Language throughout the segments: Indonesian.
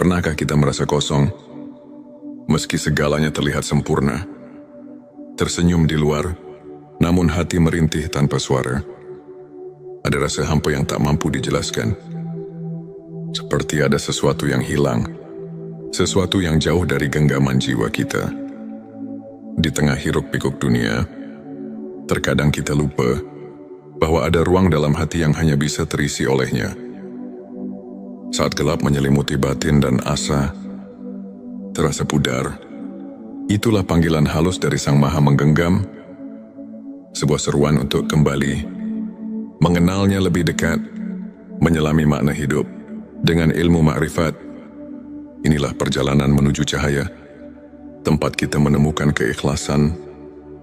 Pernahkah kita merasa kosong, meski segalanya terlihat sempurna? Tersenyum di luar, namun hati merintih tanpa suara. Ada rasa hampa yang tak mampu dijelaskan. Seperti ada sesuatu yang hilang, sesuatu yang jauh dari genggaman jiwa kita. Di tengah hiruk-pikuk dunia, terkadang kita lupa bahwa ada ruang dalam hati yang hanya bisa terisi olehnya. Saat gelap menyelimuti batin dan asa terasa pudar, itulah panggilan halus dari Sang Maha Menggenggam, sebuah seruan untuk kembali mengenalnya lebih dekat, menyelami makna hidup dengan ilmu makrifat. Inilah perjalanan menuju cahaya, tempat kita menemukan keikhlasan,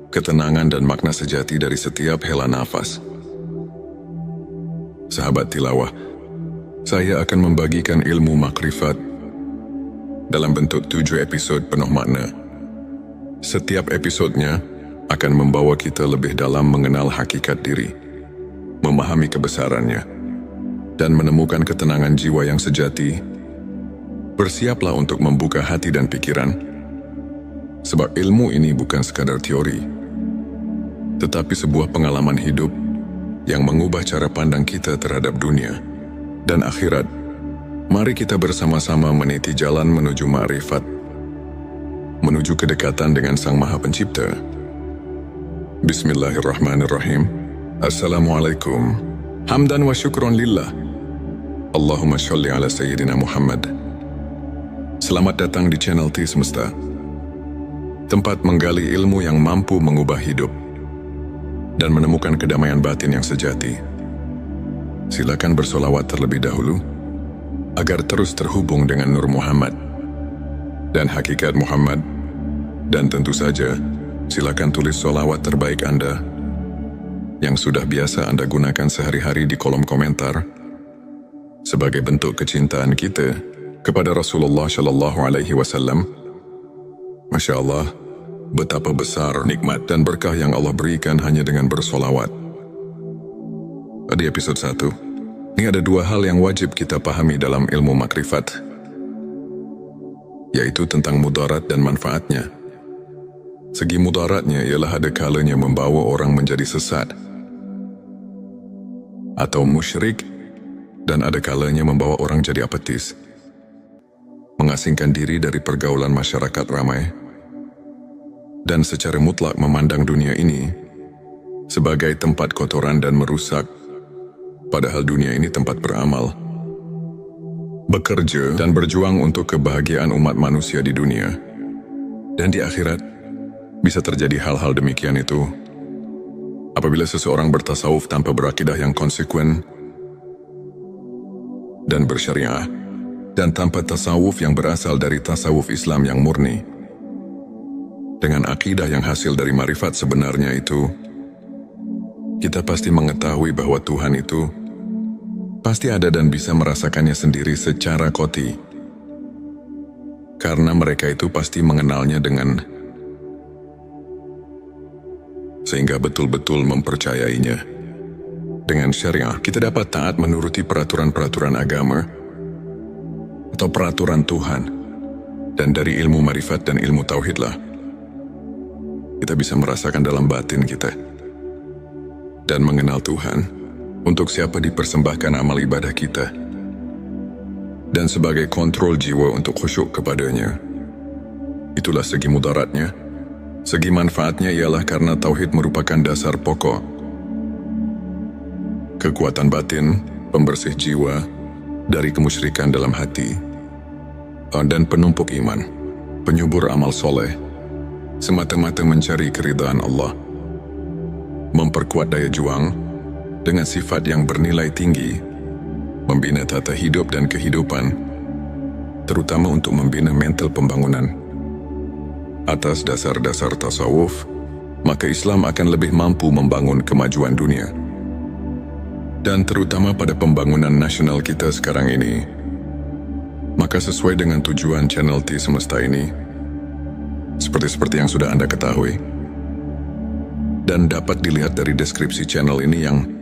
ketenangan dan makna sejati dari setiap hela nafas. Sahabat tilawah, saya akan membagikan ilmu makrifat dalam bentuk 7 episode penuh makna. Setiap episodenya akan membawa kita lebih dalam mengenal hakikat diri, memahami kebesarannya, dan menemukan ketenangan jiwa yang sejati. Bersiaplah untuk membuka hati dan pikiran, sebab ilmu ini bukan sekadar teori, tetapi sebuah pengalaman hidup yang mengubah cara pandang kita terhadap dunia dan akhirat. Mari kita bersama-sama meniti jalan menuju makrifat, menuju kedekatan dengan Sang Maha Pencipta. Bismillahirrahmanirrahim. Assalamualaikum. Hamdan wa syukron lillah. Allahumma sholli ala Sayyidina Muhammad. Selamat datang di channel T Semesta, tempat menggali ilmu yang mampu mengubah hidup dan menemukan kedamaian batin yang sejati. Silakan bersolawat terlebih dahulu, agar terus terhubung dengan Nur Muhammad dan hakikat Muhammad. Dan tentu saja, silakan tulis solawat terbaik Anda yang sudah biasa Anda gunakan sehari-hari di kolom komentar, sebagai bentuk kecintaan kita kepada Rasulullah Shallallahu Alaihi Wasallam. Masya Allah, betapa besar nikmat dan berkah yang Allah berikan hanya dengan bersolawat. Di episode 1, ini ada 2 hal yang wajib kita pahami dalam ilmu makrifat, yaitu tentang mudarat dan manfaatnya. Segi mudaratnya ialah ada kalanya membawa orang menjadi sesat atau musyrik, dan ada kalanya membawa orang jadi apatis, mengasingkan diri dari pergaulan masyarakat ramai, dan secara mutlak memandang dunia ini sebagai tempat kotoran dan merusak. Padahal dunia ini tempat beramal, bekerja dan berjuang untuk kebahagiaan umat manusia di dunia. Dan di akhirat, bisa terjadi hal-hal demikian itu apabila seseorang bertasawuf tanpa berakidah yang konsekuen dan bersyariah, dan tanpa tasawuf yang berasal dari tasawuf Islam yang murni. Dengan akidah yang hasil dari marifat sebenarnya itu, kita pasti mengetahui bahwa Tuhan itu pasti ada dan bisa merasakannya sendiri secara qati. Karena mereka itu pasti mengenalnya sehingga betul-betul mempercayainya. Dengan syariah, kita dapat taat menuruti peraturan-peraturan agama atau peraturan Tuhan. Dan dari ilmu marifat dan ilmu tauhidlah kita bisa merasakan dalam batin kita dan mengenal Tuhan, untuk siapa dipersembahkan amal ibadah kita, dan sebagai kontrol jiwa untuk khusyuk kepadanya. Itulah segi mudaratnya. Segi manfaatnya ialah karena tauhid merupakan dasar pokok, kekuatan batin, pembersih jiwa dari kemusyrikan dalam hati, dan penumpuk iman, penyubur amal soleh, semata-mata mencari keridhaan Allah, memperkuat daya juang dengan sifat yang bernilai tinggi, membina tata hidup dan kehidupan, terutama untuk membina mental pembangunan. Atas dasar-dasar tasawuf, maka Islam akan lebih mampu membangun kemajuan dunia. Dan terutama pada pembangunan nasional kita sekarang ini. Maka sesuai dengan tujuan channel T Semesta ini, seperti yang sudah Anda ketahui, dan dapat dilihat dari deskripsi channel ini yang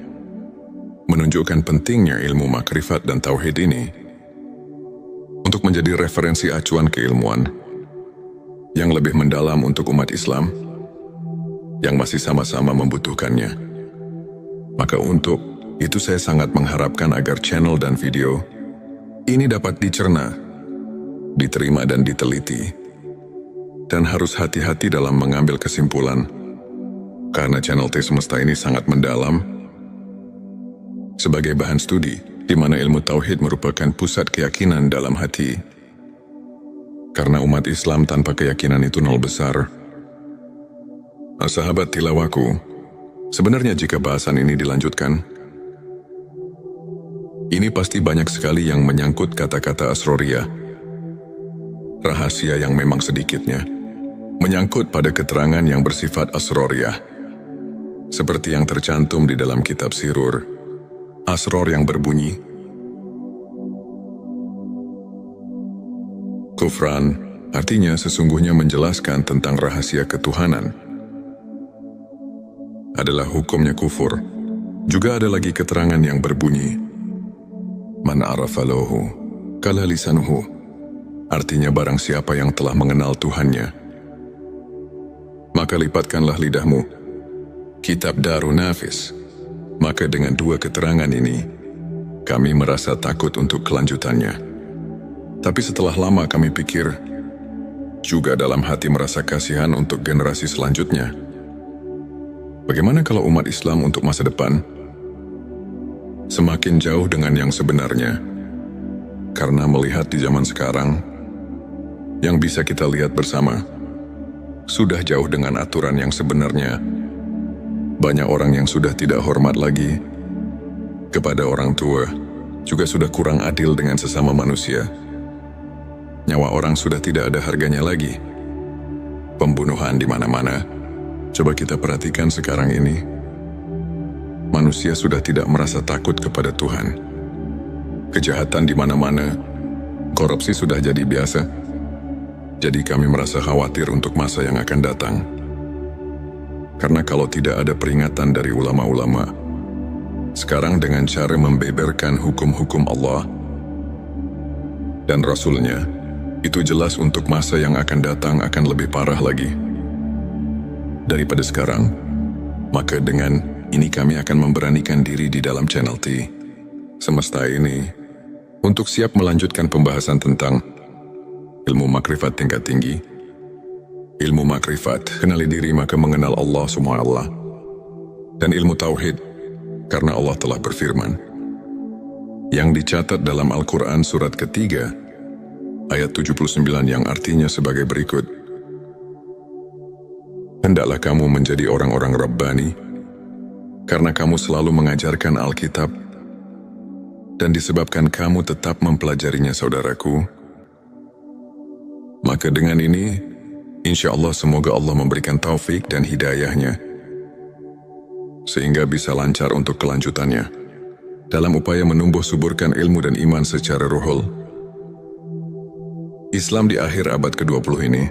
menunjukkan pentingnya ilmu makrifat dan tauhid ini. Untuk untuk menjadi referensi acuan keilmuan yang lebih mendalam untuk umat Islam yang masih sama-sama membutuhkannya. Maka untuk itu saya sangat mengharapkan agar channel dan video ini dapat dicerna, diterima dan diteliti. Dan harus hati-hati dalam mengambil kesimpulan, karena channel T Semesta ini sangat mendalam sebagai bahan studi, di mana ilmu tauhid merupakan pusat keyakinan dalam hati. Karena umat Islam tanpa keyakinan itu nol besar. Nah, sahabat tilawaku, sebenarnya jika bahasan ini dilanjutkan, ini pasti banyak sekali yang menyangkut kata-kata asroriyah. Rahasia yang memang sedikitnya menyangkut pada keterangan yang bersifat asroriyah. Seperti yang tercantum di dalam kitab Sirur, asror yang berbunyi, kufran artinya sesungguhnya menjelaskan tentang rahasia ketuhanan. Adalah hukumnya kufur. Juga ada lagi keterangan yang berbunyi, man arafa lahu kala lisanuhu, artinya barang siapa yang telah mengenal Tuhannya, maka lipatkanlah lidahmu. Kitab Darun Nafis. Maka dengan dua keterangan ini, kami merasa takut untuk kelanjutannya. Tapi setelah lama kami pikir, juga dalam hati merasa kasihan untuk generasi selanjutnya. Bagaimana kalau umat Islam untuk masa depan semakin jauh dengan yang sebenarnya? Karena melihat di zaman sekarang, yang bisa kita lihat bersama, sudah jauh dengan aturan yang sebenarnya. Banyak orang yang sudah tidak hormat lagi kepada orang tua, juga sudah kurang adil dengan sesama manusia. Nyawa orang sudah tidak ada harganya lagi. Pembunuhan di mana-mana. Coba kita perhatikan sekarang ini. Manusia sudah tidak merasa takut kepada Tuhan. Kejahatan di mana-mana. Korupsi sudah jadi biasa. Jadi kami merasa khawatir untuk masa yang akan datang. Karena kalau tidak ada peringatan dari ulama-ulama, sekarang dengan cara membeberkan hukum-hukum Allah dan Rasul-Nya, itu jelas untuk masa yang akan datang akan lebih parah lagi daripada sekarang. Maka dengan ini kami akan memberanikan diri di dalam channel T Semesta ini untuk siap melanjutkan pembahasan tentang ilmu makrifat tingkat tinggi. Ilmu makrifat, kenali diri maka mengenal Allah SWT. Dan ilmu tauhid, karena Allah telah berfirman, yang dicatat dalam Al-Quran surat ketiga, ayat 79 yang artinya sebagai berikut. Hendaklah kamu menjadi orang-orang Rabbani, karena kamu selalu mengajarkan Alkitab, dan disebabkan kamu tetap mempelajarinya saudaraku. Maka dengan ini, insya Allah semoga Allah memberikan taufik dan hidayahnya, sehingga bisa lancar untuk kelanjutannya, dalam upaya menumbuh suburkan ilmu dan iman secara ruhul. Islam di akhir abad ke-20 ini,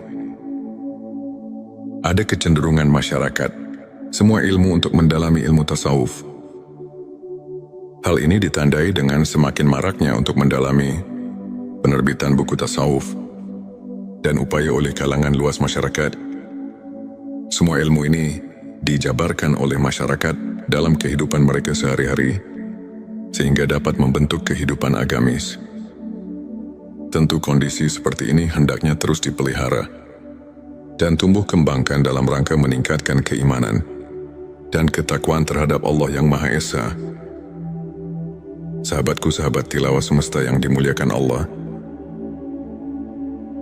ada kecenderungan masyarakat, semua ilmu untuk mendalami ilmu tasawuf. Hal ini ditandai dengan semakin maraknya untuk mendalami penerbitan buku tasawuf, dan upaya oleh kalangan luas masyarakat. Semua ilmu ini dijabarkan oleh masyarakat dalam kehidupan mereka sehari-hari, sehingga dapat membentuk kehidupan agamis. Tentu kondisi seperti ini hendaknya terus dipelihara dan tumbuh kembangkan dalam rangka meningkatkan keimanan dan ketakwaan terhadap Allah yang Maha Esa. Sahabatku, sahabat tilawah semesta yang dimuliakan Allah,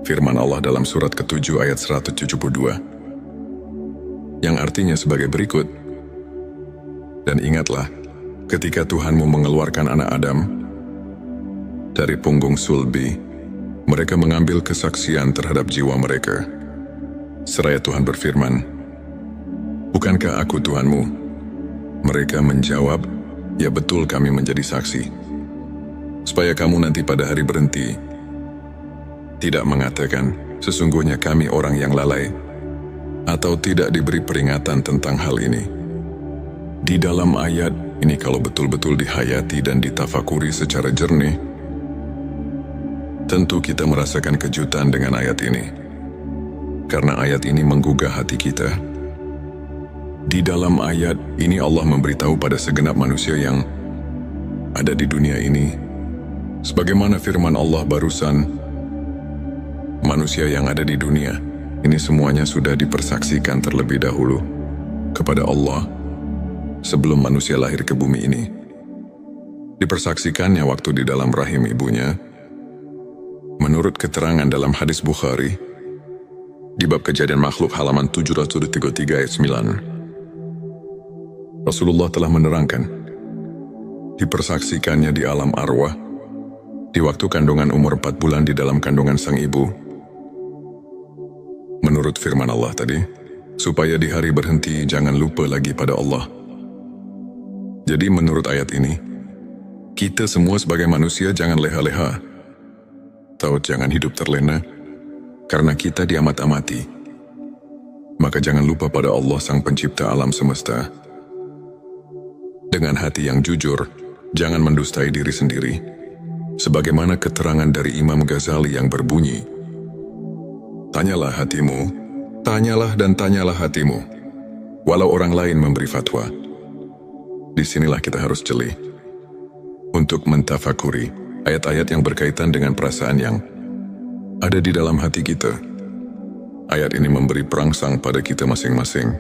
firman Allah dalam surat ke-7 ayat 172, yang artinya sebagai berikut, dan ingatlah, ketika Tuhanmu mengeluarkan anak Adam dari punggung sulbi, mereka mengambil kesaksian terhadap jiwa mereka. Seraya Tuhan berfirman, bukankah aku Tuhanmu? Mereka menjawab, ya betul kami menjadi saksi. Supaya kamu nanti pada hari berhenti, tidak mengatakan, sesungguhnya kami orang yang lalai, atau tidak diberi peringatan tentang hal ini. Di dalam ayat ini kalau betul-betul dihayati dan ditafakuri secara jernih, Tentu kita merasakan kejutan dengan ayat ini. Karena ayat ini menggugah hati kita. Di dalam ayat ini Allah memberitahu pada segenap manusia yang ada di dunia ini, sebagaimana firman Allah barusan, manusia yang ada di dunia ini semuanya sudah dipersaksikan terlebih dahulu kepada Allah sebelum manusia lahir ke bumi ini. Dipersaksikannya waktu di dalam rahim ibunya. Menurut keterangan dalam hadis Bukhari, di bab kejadian makhluk halaman 733 ayat 9, Rasulullah telah menerangkan, dipersaksikannya di alam arwah, di waktu kandungan umur 4 bulan di dalam kandungan sang ibu. Menurut firman Allah tadi, supaya di hari berhenti jangan lupa lagi pada Allah. Jadi menurut ayat ini, kita semua sebagai manusia jangan leha-leha, atau jangan hidup terlena, karena kita diamat-amati. Maka jangan lupa pada Allah sang pencipta alam semesta. Dengan hati yang jujur, jangan mendustai diri sendiri. Sebagaimana keterangan dari Imam Ghazali yang berbunyi, tanyalah hatimu, tanyalah dan tanyalah hatimu, walau orang lain memberi fatwa. Disinilah kita harus jeli untuk mentafakuri ayat-ayat yang berkaitan dengan perasaan yang ada di dalam hati kita. Ayat ini memberi perangsang pada kita masing-masing,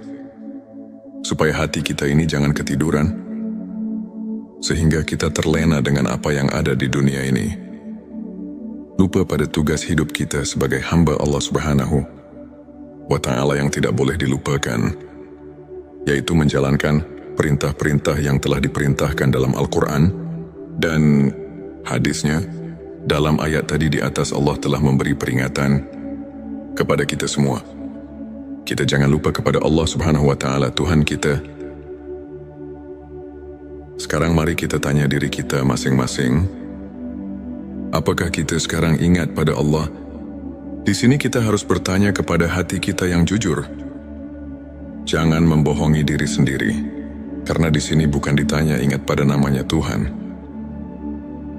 supaya hati kita ini jangan ketiduran, sehingga kita terlena dengan apa yang ada di dunia ini. Lupa pada tugas hidup kita sebagai hamba Allah Subhanahu wa Ta'ala yang tidak boleh dilupakan, yaitu menjalankan perintah-perintah yang telah diperintahkan dalam Al-Quran dan hadisnya. Dalam ayat tadi di atas Allah telah memberi peringatan kepada kita semua. Kita jangan lupa kepada Allah Subhanahu wa Ta'ala, Tuhan kita. Sekarang mari kita tanya diri kita masing-masing, apakah kita sekarang ingat pada Allah? Di sini kita harus bertanya kepada hati kita yang jujur. Jangan membohongi diri sendiri, karena di sini bukan ditanya ingat pada namanya Tuhan,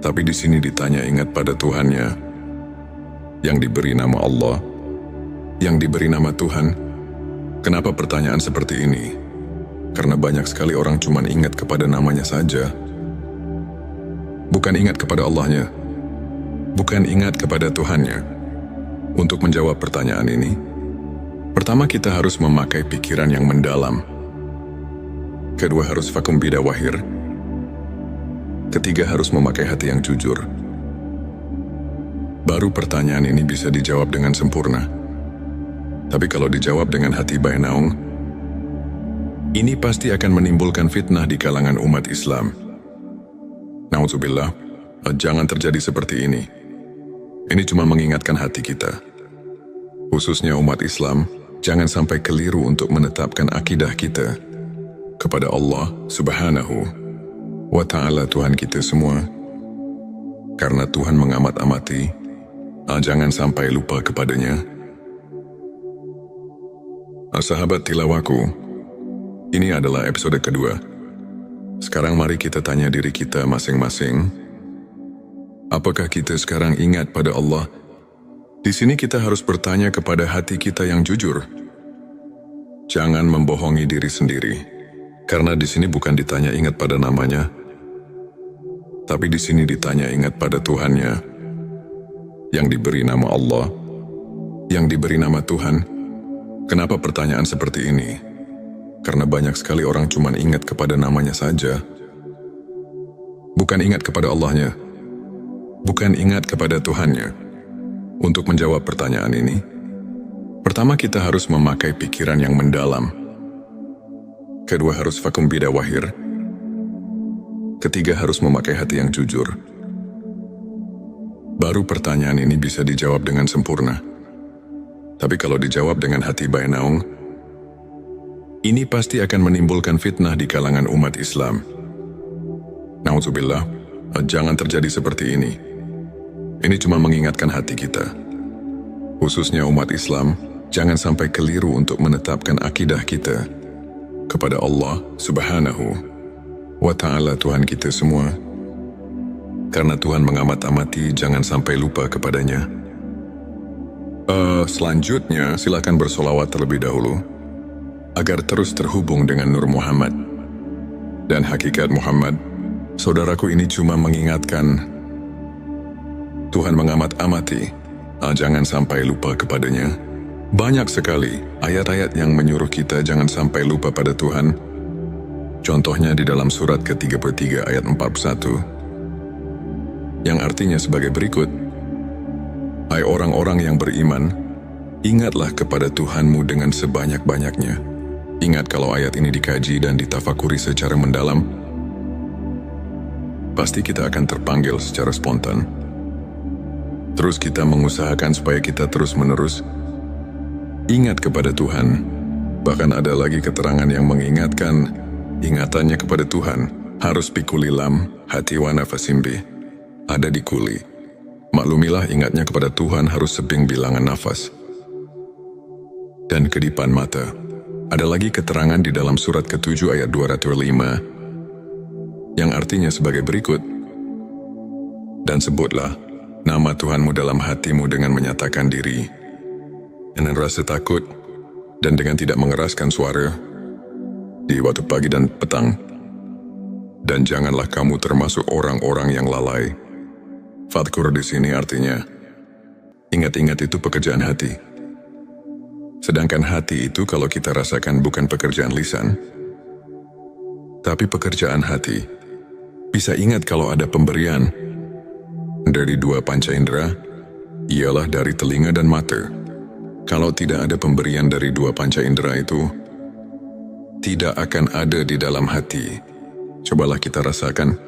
tapi di sini ditanya ingat pada Tuhannya, yang diberi nama Allah, yang diberi nama Tuhan. Kenapa pertanyaan seperti ini? Karena banyak sekali orang cuma ingat kepada namanya saja, bukan ingat kepada Allahnya, bukan ingat kepada Tuhannya. Untuk menjawab pertanyaan ini, pertama kita harus memakai pikiran yang mendalam. Kedua harus fakum bida wahir. Ketiga harus memakai hati yang jujur. Baru pertanyaan ini bisa dijawab dengan sempurna. Tapi kalau dijawab dengan hati bainaung, ini pasti akan menimbulkan fitnah di kalangan umat Islam. Na'udzubillah, jangan terjadi seperti ini. Ini cuma mengingatkan hati kita, khususnya umat Islam, jangan sampai keliru untuk menetapkan akidah kita kepada Allah Subhanahu wa Ta'ala, Tuhan kita semua. Karena Tuhan mengamat-amati, jangan sampai lupa kepadanya. Sahabat tilawaku, ini adalah episode kedua. Sekarang mari kita tanya diri kita masing-masing, apakah kita sekarang ingat pada Allah? Di sini kita harus bertanya kepada hati kita yang jujur. Jangan membohongi diri sendiri, karena di sini bukan ditanya ingat pada namanya, tapi di sini ditanya ingat pada Tuhannya, yang diberi nama Allah, yang diberi nama Tuhan. Kenapa pertanyaan seperti ini? Karena banyak sekali orang cuma ingat kepada namanya saja, bukan ingat kepada Allahnya, bukan ingat kepada Tuhannya. Untuk menjawab pertanyaan ini, pertama kita harus memakai pikiran yang mendalam. Kedua harus fakum bida wahir. Ketiga harus memakai hati yang jujur. Baru pertanyaan ini bisa dijawab dengan sempurna. Tapi kalau dijawab dengan hati bainaung, ini pasti akan menimbulkan fitnah di kalangan umat Islam. Na'udzubillah, jangan terjadi seperti ini. Ini cuma mengingatkan hati kita, khususnya umat Islam, jangan sampai keliru untuk menetapkan akidah kita kepada Allah Subhanahu wa Ta'ala, Tuhan kita semua. karena Tuhan mengamat-amati, jangan sampai lupa kepadanya. Selanjutnya, silakan bersolawat terlebih dahulu, agar terus terhubung dengan Nur Muhammad. Dan hakikat Muhammad, saudaraku, ini cuma mengingatkan, Tuhan mengamat-amati, jangan sampai lupa kepadanya. Banyak sekali ayat-ayat yang menyuruh kita jangan sampai lupa pada Tuhan. Contohnya di dalam surat ke-33 ayat 41, yang artinya sebagai berikut, hai orang-orang yang beriman, ingatlah kepada Tuhanmu dengan sebanyak-banyaknya. Ingat kalau ayat ini dikaji dan ditafakuri secara mendalam, pasti kita akan terpanggil secara spontan. Terus kita mengusahakan supaya kita terus-menerus ingat kepada Tuhan. Bahkan ada lagi keterangan yang mengingatkan, ingatannya kepada Tuhan harus pikulilam hati wa nafasimbi, ada di kuli. Maklumilah ingatnya kepada Tuhan harus sebing bilangan nafas dan kedipan mata. Ada lagi keterangan di dalam surat ke-7 ayat 205 yang artinya sebagai berikut, dan sebutlah nama Tuhanmu dalam hatimu dengan menyatakan diri, dengan rasa takut, dan dengan tidak mengeraskan suara di waktu pagi dan petang. Dan janganlah kamu termasuk orang-orang yang lalai. Fadkur di sini artinya, ingat-ingat itu pekerjaan hati. Sedangkan hati itu kalau kita rasakan bukan pekerjaan lisan, tapi pekerjaan hati. Bisa ingat kalau ada pemberian dari dua panca indera, ialah dari telinga dan mata. Kalau tidak ada pemberian dari dua panca indera itu, tidak akan ada di dalam hati. Cobalah kita rasakan,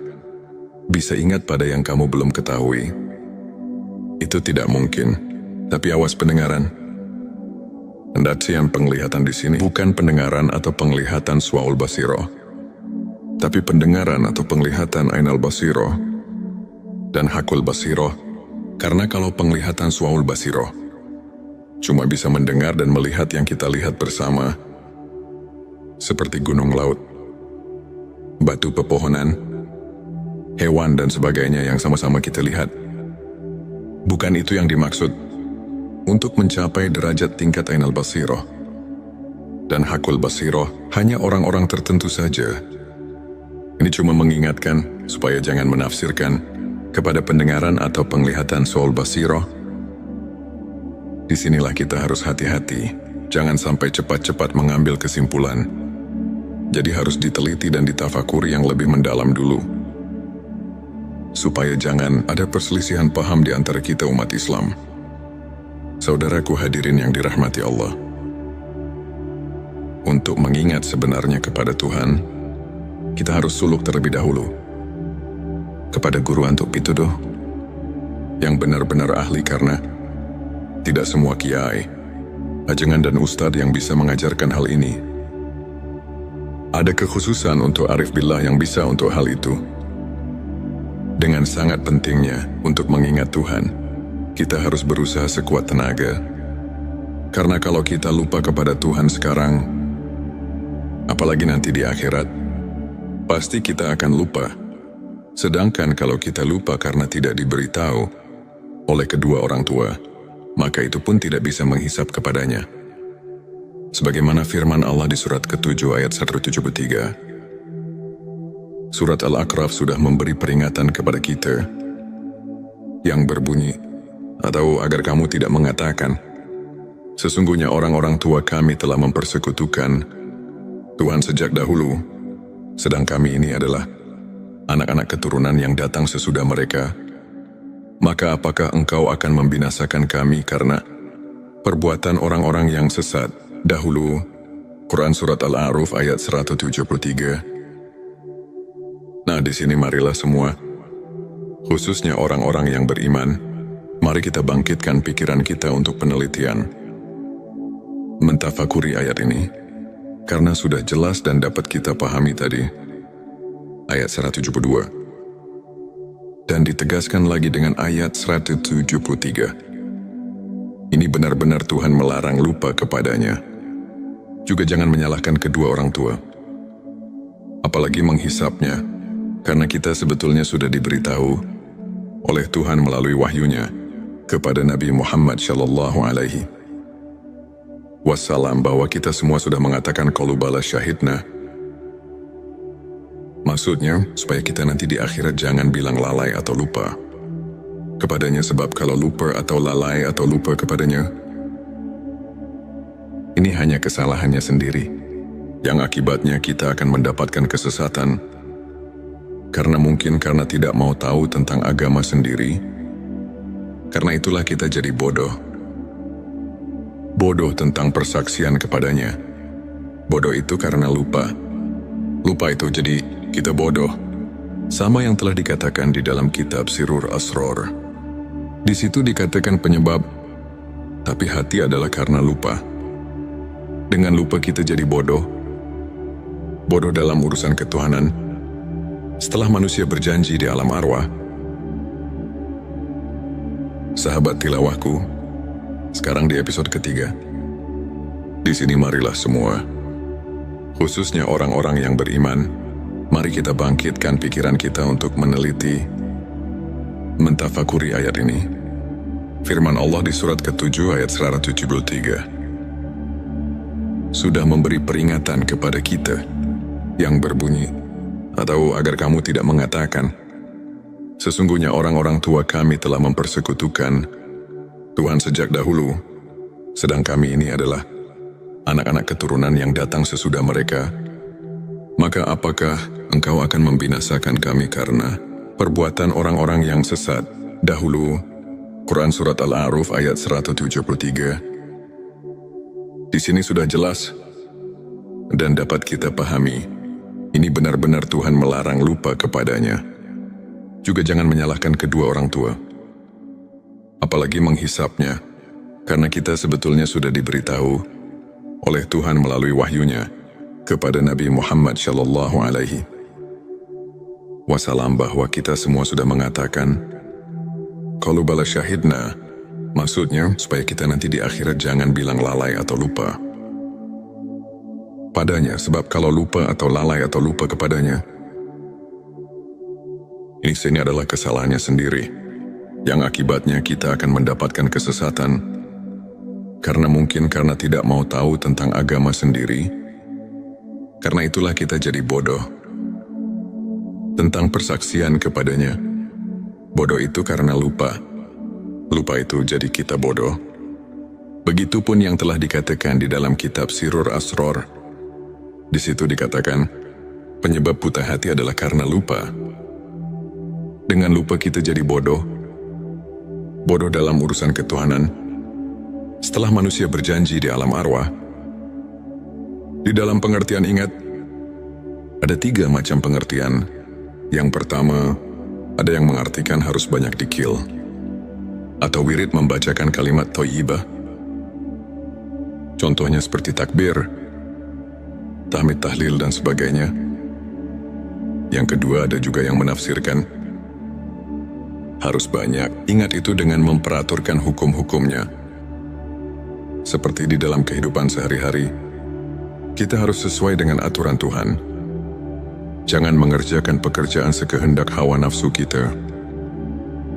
bisa ingat pada yang kamu belum ketahui. Itu tidak mungkin, tapi awas pendengaran. Pendaksian penglihatan di sini bukan pendengaran atau penglihatan Swaul Basiro, tapi pendengaran atau penglihatan Ainal Basiro dan Hakul Basiro. Karena kalau penglihatan Swaul Basiro cuma bisa mendengar dan melihat yang kita lihat bersama, seperti gunung, laut, batu, pepohonan, hewan, dan sebagainya yang sama-sama kita lihat. Bukan itu yang dimaksud. Untuk mencapai derajat tingkat Ainal Basiro dan Hakul Basiro, hanya orang-orang tertentu saja. Ini cuma mengingatkan supaya jangan menafsirkan kepada pendengaran atau penglihatan Swaul Basiro. Disinilah kita harus hati-hati, jangan sampai cepat-cepat mengambil kesimpulan. Jadi harus diteliti dan ditafakuri yang lebih mendalam dulu, supaya jangan ada perselisihan paham di antara kita umat Islam. Saudaraku hadirin yang dirahmati Allah, untuk mengingat sebenarnya kepada Tuhan, kita harus suluk terlebih dahulu kepada guru antuk pituduh yang benar-benar ahli, karena tidak semua kiai, ajengan, dan ustadz yang bisa mengajarkan hal ini. Ada kekhususan untuk arif billah yang bisa untuk hal itu. Dengan sangat pentingnya untuk mengingat Tuhan, kita harus berusaha sekuat tenaga. Karena kalau kita lupa kepada Tuhan sekarang, apalagi nanti di akhirat, pasti kita akan lupa. Sedangkan kalau kita lupa karena tidak diberitahu oleh kedua orang tua, maka itu pun tidak bisa menghisap kepadanya. Sebagaimana firman Allah di surat ke-7 ayat 173. Surat Al-A'raf sudah memberi peringatan kepada kita yang berbunyi, atau agar kamu tidak mengatakan, sesungguhnya orang-orang tua kami telah mempersekutukan Tuhan sejak dahulu, sedang kami ini adalah anak-anak keturunan yang datang sesudah mereka. Maka apakah engkau akan membinasakan kami karena perbuatan orang-orang yang sesat dahulu? Quran Surat Al-A'raf ayat 173. Nah, di sini marilah semua, khususnya orang-orang yang beriman, mari kita bangkitkan pikiran kita untuk penelitian, mentafakuri ayat ini, karena sudah jelas dan dapat kita pahami tadi. Ayat 172. Dan ditegaskan lagi dengan ayat 173. Ini benar-benar Tuhan melarang lupa kepadanya. Juga jangan menyalahkan kedua orang tua, apalagi menghisapnya, karena kita sebetulnya sudah diberitahu oleh Tuhan melalui wahyunya kepada Nabi Muhammad Shallallahu Alaihi Wasallam bahwa kita semua sudah mengatakan qalu bala syahidna. Maksudnya, supaya kita nanti di akhirat jangan bilang lalai atau lupa kepadanya, sebab kalau lupa atau lalai atau lupa kepadanya, ini hanya kesalahannya sendiri, yang akibatnya kita akan mendapatkan kesesatan, karena mungkin karena tidak mau tahu tentang agama sendiri. Karena itulah kita jadi bodoh. Bodoh tentang persaksian kepadanya. Bodoh itu karena lupa. Lupa itu jadi kita bodoh. Sama yang telah dikatakan di dalam kitab Sirur Asror. Di situ dikatakan penyebab, tapi hati adalah karena lupa. Dengan lupa kita jadi bodoh. Bodoh dalam urusan ketuhanan. Setelah manusia berjanji di alam arwah. Sahabat tilawahku, sekarang di episode ketiga. Di sini marilah semua, khususnya orang-orang yang beriman, mari kita bangkitkan pikiran kita untuk meneliti, mentafakuri ayat ini. Firman Allah di surat ke-7 ayat 173. Sudah memberi peringatan kepada kita yang berbunyi, atau agar kamu tidak mengatakan, sesungguhnya orang-orang tua kami telah mempersekutukan Tuhan sejak dahulu, sedang kami ini adalah anak-anak keturunan yang datang sesudah mereka. Maka apakah engkau akan membinasakan kami karena perbuatan orang-orang yang sesat dahulu? Quran Surat Al-A'raf ayat 173. Di sini sudah jelas dan dapat kita pahami, ini benar-benar Tuhan melarang lupa kepadanya. Juga jangan menyalahkan kedua orang tua, apalagi menghisapnya, karena kita sebetulnya sudah diberitahu oleh Tuhan melalui wahyunya kepada Nabi Muhammad Shallallahu Alaihi Wasallam bahwa kita semua sudah mengatakan qalu bala syahidna. Maksudnya supaya kita nanti di akhirat jangan bilang lalai atau lupa padanya, sebab kalau lupa atau lalai atau lupa kepadanya, ini adalah kesalahannya sendiri, yang akibatnya kita akan mendapatkan kesesatan, karena mungkin karena tidak mau tahu tentang agama sendiri. Karena itulah kita jadi bodoh tentang persaksian kepadanya. Bodoh itu karena lupa. Lupa itu jadi kita bodoh. Begitupun yang telah dikatakan di dalam kitab Sirur Asror. Di situ dikatakan, penyebab buta hati adalah karena lupa. Dengan lupa kita jadi bodoh. Bodoh dalam urusan ketuhanan. Setelah manusia berjanji di alam arwah. Di dalam pengertian ingat, ada 3 macam pengertian. Yang pertama, ada yang mengartikan harus banyak dikil, atau wirid membacakan kalimat thayyibah. Contohnya seperti takbir, tahmid, tahlil, dan sebagainya. Yang kedua, ada juga yang menafsirkan harus banyak ingat itu dengan memperaturkan hukum-hukumnya. Seperti di dalam kehidupan sehari-hari, kita harus sesuai dengan aturan Tuhan. Jangan mengerjakan pekerjaan sekehendak hawa nafsu kita,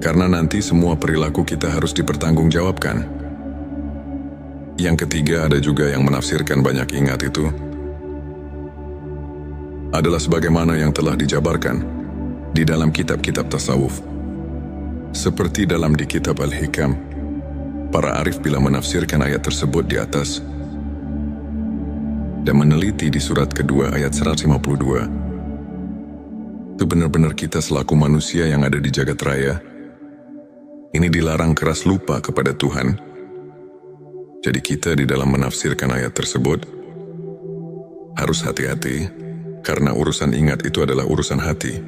karena nanti semua perilaku kita harus dipertanggungjawabkan. Yang ketiga, ada juga yang menafsirkan banyak ingat itu adalah sebagaimana yang telah dijabarkan di dalam kitab-kitab tasawuf. Seperti dalam di kitab Al-Hikam, para arif bila menafsirkan ayat tersebut di atas dan meneliti di surat kedua ayat 152, itu benar-benar kita selaku manusia yang ada di jagat raya, ini dilarang keras lupa kepada Tuhan. Jadi kita di dalam menafsirkan ayat tersebut harus hati-hati, karena urusan ingat itu adalah urusan hati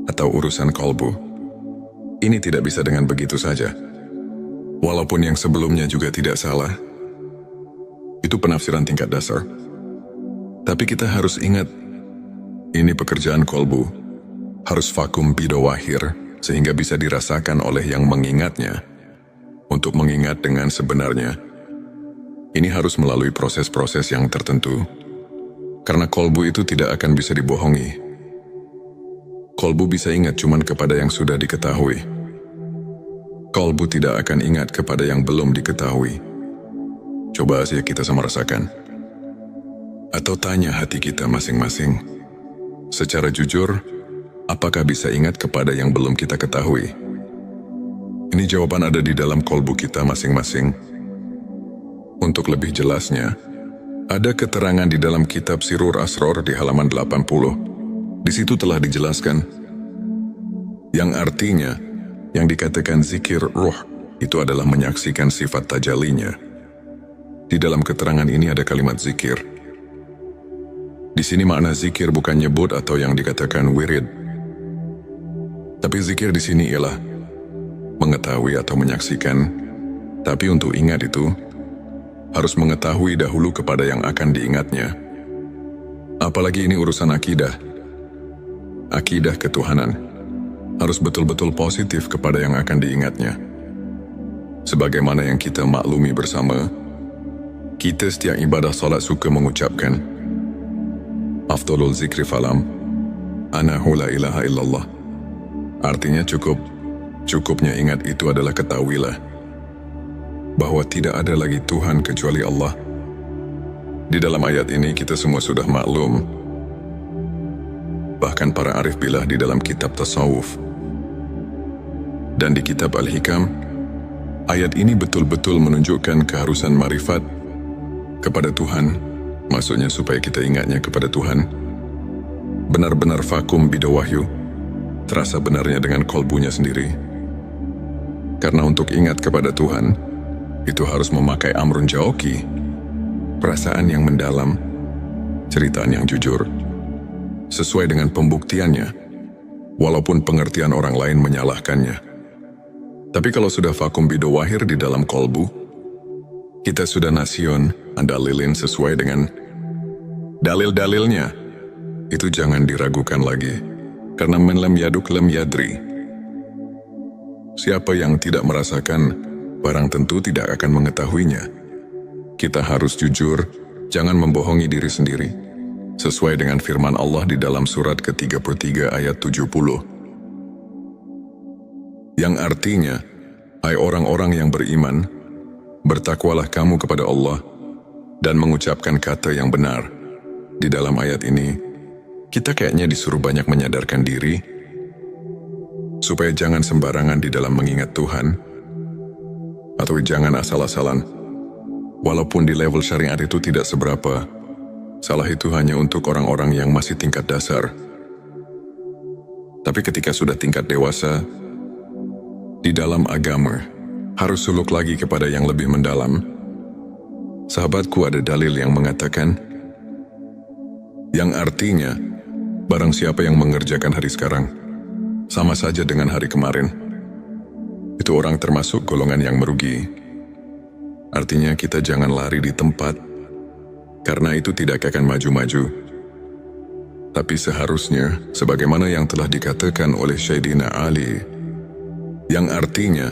atau urusan kolbu. Ini tidak bisa dengan begitu saja. Walaupun yang sebelumnya juga tidak salah, itu penafsiran tingkat dasar. Tapi kita harus ingat, ini pekerjaan kolbu, harus vakum bidawahir, sehingga bisa dirasakan oleh yang mengingatnya. Untuk mengingat dengan sebenarnya, ini harus melalui proses-proses yang tertentu, karena kolbu itu tidak akan bisa dibohongi. Kolbu bisa ingat cuman kepada yang sudah diketahui. Kolbu tidak akan ingat kepada yang belum diketahui. Coba saja kita sama rasakan. Atau tanya hati kita masing-masing. Secara jujur, apakah bisa ingat kepada yang belum kita ketahui? Ini jawaban ada di dalam kolbu kita masing-masing. Untuk lebih jelasnya, ada keterangan di dalam kitab Sirur Asror di halaman 80. Di situ telah dijelaskan, yang artinya, yang dikatakan zikir ruh, itu adalah menyaksikan sifat tajalinya. Di dalam keterangan ini ada kalimat zikir. Di sini makna zikir bukan nyebut atau yang dikatakan wirid. Tapi zikir di sini ialah mengetahui atau menyaksikan, tapi untuk ingat itu, harus mengetahui dahulu kepada yang akan diingatnya. Apalagi ini urusan akidah. Akidah ketuhanan harus betul-betul positif kepada yang akan diingatnya. Sebagaimana yang kita maklumi bersama, kita setiap ibadah salat suka mengucapkan Afdalul zikri falam Anahu la ilaha illallah. Artinya cukupnya ingat itu adalah ketahuilah bahwa tidak ada lagi Tuhan kecuali Allah. Di dalam ayat ini kita semua sudah maklum. Bahkan para arif billah di dalam kitab tasawuf dan di kitab Al-Hikam, ayat ini betul-betul menunjukkan keharusan marifat kepada Tuhan, maksudnya supaya kita ingatnya kepada Tuhan. Benar-benar vakum bidawahyu, terasa benarnya dengan kolbunya sendiri. Karena untuk ingat kepada Tuhan, itu harus memakai amrun jauki, perasaan yang mendalam, ceritaan yang jujur, sesuai dengan pembuktiannya, walaupun pengertian orang lain menyalahkannya. Tapi kalau sudah vakum bidawahir di dalam kolbu, kita sudah nasion, andalilin sesuai dengan dalil-dalilnya. Itu jangan diragukan lagi, karena men lam yaduk lam yadri. Siapa yang tidak merasakan, barang tentu tidak akan mengetahuinya. Kita harus jujur, jangan membohongi diri sendiri. Sesuai dengan firman Allah di dalam surat ke-33 ayat 70. Yang artinya, hai orang-orang yang beriman, bertakwalah kamu kepada Allah dan mengucapkan kata yang benar. Di dalam ayat ini, kita kayaknya disuruh banyak menyadarkan diri, supaya jangan sembarangan di dalam mengingat Tuhan, atau jangan asal-asalan. Walaupun di level syariat itu tidak seberapa, salah itu hanya untuk orang-orang yang masih tingkat dasar. Tapi ketika sudah tingkat dewasa, di dalam agama, harus suluk lagi kepada yang lebih mendalam. Sahabatku, ada dalil yang mengatakan, yang artinya, barang siapa yang mengerjakan hari sekarang, sama saja dengan hari kemarin. Itu orang termasuk golongan yang merugi. Artinya kita jangan lari di tempat, karena itu tidak akan maju-maju. Tapi seharusnya, sebagaimana yang telah dikatakan oleh Sayyidina Ali, yang artinya,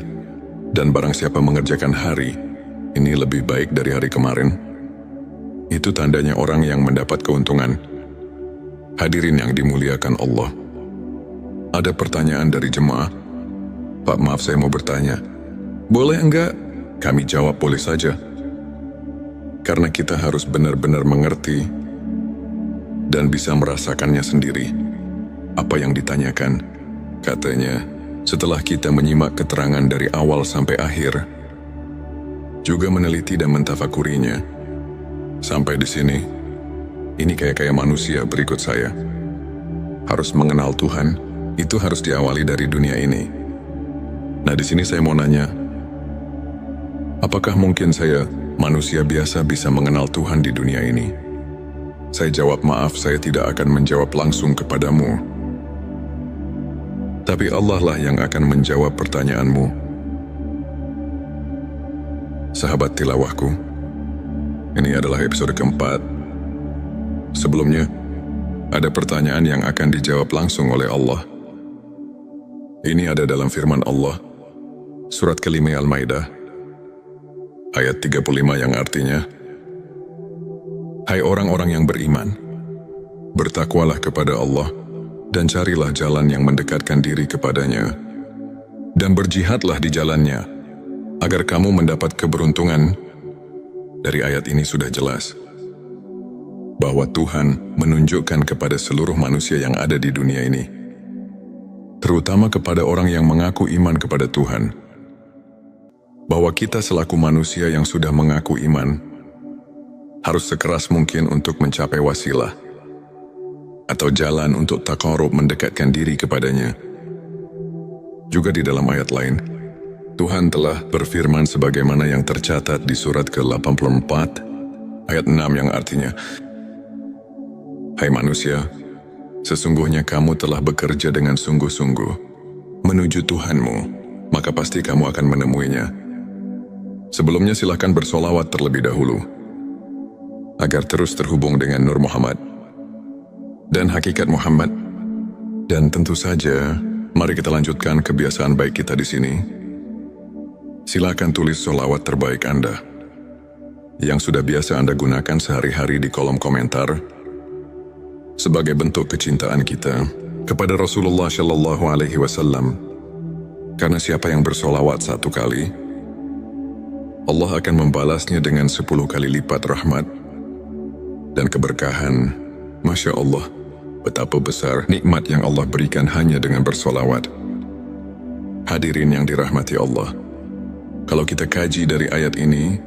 dan barang siapa mengerjakan hari, ini lebih baik dari hari kemarin. Itu tandanya orang yang mendapat keuntungan. Hadirin yang dimuliakan Allah. Ada pertanyaan dari jemaah. Pak, maaf saya mau bertanya. Boleh enggak? Kami jawab boleh saja. Karena kita harus benar-benar mengerti dan bisa merasakannya sendiri. Apa yang ditanyakan, katanya, setelah kita menyimak keterangan dari awal sampai akhir, juga meneliti dan mentafakurinya, sampai di sini, ini kayak manusia berikut saya. Harus mengenal Tuhan, itu harus diawali dari dunia ini. Nah, di sini saya mau nanya, apakah mungkin saya manusia biasa bisa mengenal Tuhan di dunia ini? Saya jawab, maaf, saya tidak akan menjawab langsung kepadamu. Tapi Allah lah yang akan menjawab pertanyaanmu. Sahabat tilawahku, ini adalah episode keempat. Sebelumnya, ada pertanyaan yang akan dijawab langsung oleh Allah. Ini ada dalam firman Allah, surat ke-5 Al-Maidah, ayat 35 yang artinya, hai orang-orang yang beriman, bertakwalah kepada Allah dan carilah jalan yang mendekatkan diri kepadanya, dan berjihadlah di jalannya, agar kamu mendapat keberuntungan. Dari ayat ini sudah jelas bahwa Tuhan menunjukkan kepada seluruh manusia yang ada di dunia ini, terutama kepada orang yang mengaku iman kepada Tuhan, bahwa kita selaku manusia yang sudah mengaku iman, harus sekeras mungkin untuk mencapai wasilah, atau jalan untuk taqarrub mendekatkan diri kepadanya. Juga di dalam ayat lain, Tuhan telah berfirman sebagaimana yang tercatat di surat ke-84, ayat 6 yang artinya, "Hai manusia, sesungguhnya kamu telah bekerja dengan sungguh-sungguh menuju Tuhanmu, maka pasti kamu akan menemuinya. Sebelumnya silakan bersolawat terlebih dahulu, agar terus terhubung dengan Nur Muhammad dan hakikat Muhammad. Dan tentu saja, mari kita lanjutkan kebiasaan baik kita di sini. Silakan tulis solawat terbaik Anda, yang sudah biasa Anda gunakan sehari-hari di kolom komentar, sebagai bentuk kecintaan kita kepada Rasulullah Shallallahu Alaihi Wasallam. Karena siapa yang bersolawat 1 kali, Allah akan membalasnya dengan 10 kali lipat rahmat dan keberkahan. Masya Allah, betapa besar nikmat yang Allah berikan hanya dengan bersolawat. Hadirin yang dirahmati Allah, kalau kita kaji dari ayat ini,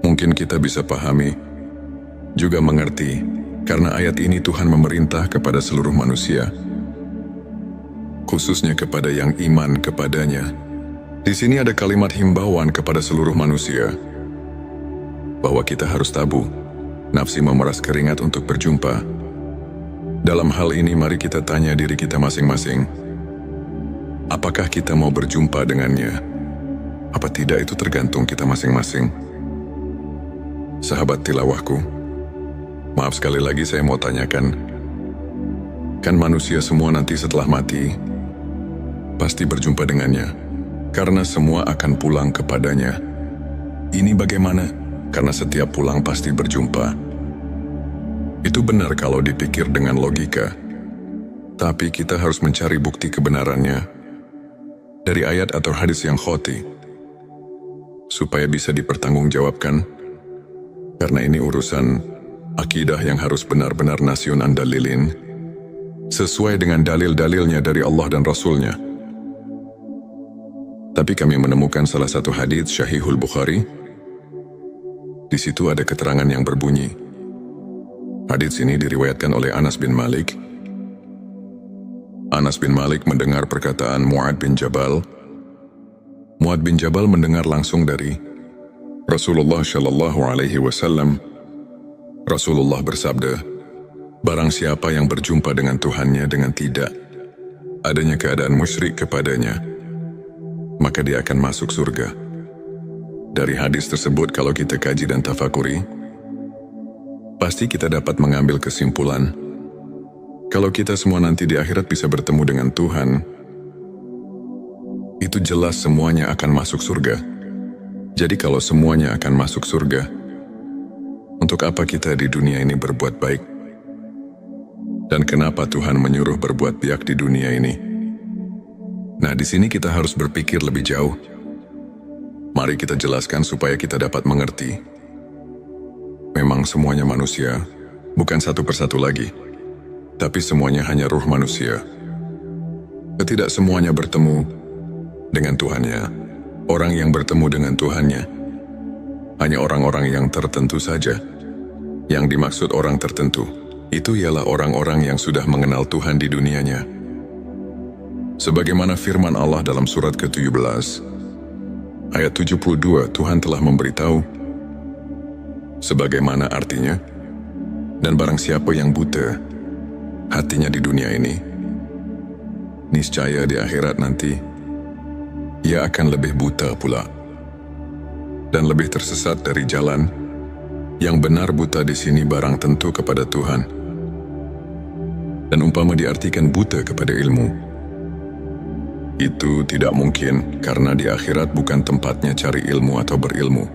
mungkin kita bisa pahami, juga mengerti, karena ayat ini Tuhan memerintah kepada seluruh manusia, khususnya kepada yang iman kepadanya. Di sini ada kalimat himbauan kepada seluruh manusia, bahwa kita harus tabah nafsi memeras keringat untuk berjumpa. Dalam hal ini mari kita tanya diri kita masing-masing, apakah kita mau berjumpa dengannya? Apa tidak itu tergantung kita masing-masing. Sahabat tilawahku, maaf sekali lagi saya mau tanyakan, kan manusia semua nanti setelah mati pasti berjumpa dengannya, karena semua akan pulang kepadanya. Ini bagaimana? Karena setiap pulang pasti berjumpa. Itu benar kalau dipikir dengan logika. Tapi kita harus mencari bukti kebenarannya dari ayat atau hadis yang qat'i, supaya bisa dipertanggungjawabkan. Karena ini urusan akidah yang harus benar-benar nasionan dalilin, sesuai dengan dalil-dalilnya dari Allah dan Rasulnya. Tapi kami menemukan salah satu hadis Sahihul Bukhari. Di situ ada keterangan yang berbunyi. Hadits ini diriwayatkan oleh Anas bin Malik. Anas bin Malik mendengar perkataan Mu'ad bin Jabal. Mu'ad bin Jabal mendengar langsung dari Rasulullah Shallallahu Alaihi Wasallam. Rasulullah bersabda, "Barang siapa yang berjumpa dengan Tuhannya dengan tidak adanya keadaan musyrik kepadanya, maka dia akan masuk surga." Dari hadis tersebut kalau kita kaji dan tafakuri, pasti kita dapat mengambil kesimpulan, kalau kita semua nanti di akhirat bisa bertemu dengan Tuhan, itu jelas semuanya akan masuk surga. Jadi kalau semuanya akan masuk surga, untuk apa kita di dunia ini berbuat baik? Dan kenapa Tuhan menyuruh berbuat baik di dunia ini? Nah, di sini kita harus berpikir lebih jauh. Mari kita jelaskan supaya kita dapat mengerti. Memang semuanya manusia, bukan satu persatu lagi, tapi semuanya hanya ruh manusia. Tidak semuanya bertemu dengan Tuhannya. Orang yang bertemu dengan Tuhannya hanya orang-orang yang tertentu saja. Yang dimaksud orang tertentu, itu ialah orang-orang yang sudah mengenal Tuhan di dunianya. Sebagaimana firman Allah dalam surat ke-17, ayat 72, Tuhan telah memberitahu sebagaimana artinya, dan barang siapa yang buta hatinya di dunia ini, niscaya di akhirat nanti ia akan lebih buta pula dan lebih tersesat dari jalan. Yang benar buta di sini barang tentu kepada Tuhan, dan umpama diartikan buta kepada ilmu, itu tidak mungkin, karena di akhirat bukan tempatnya cari ilmu atau berilmu.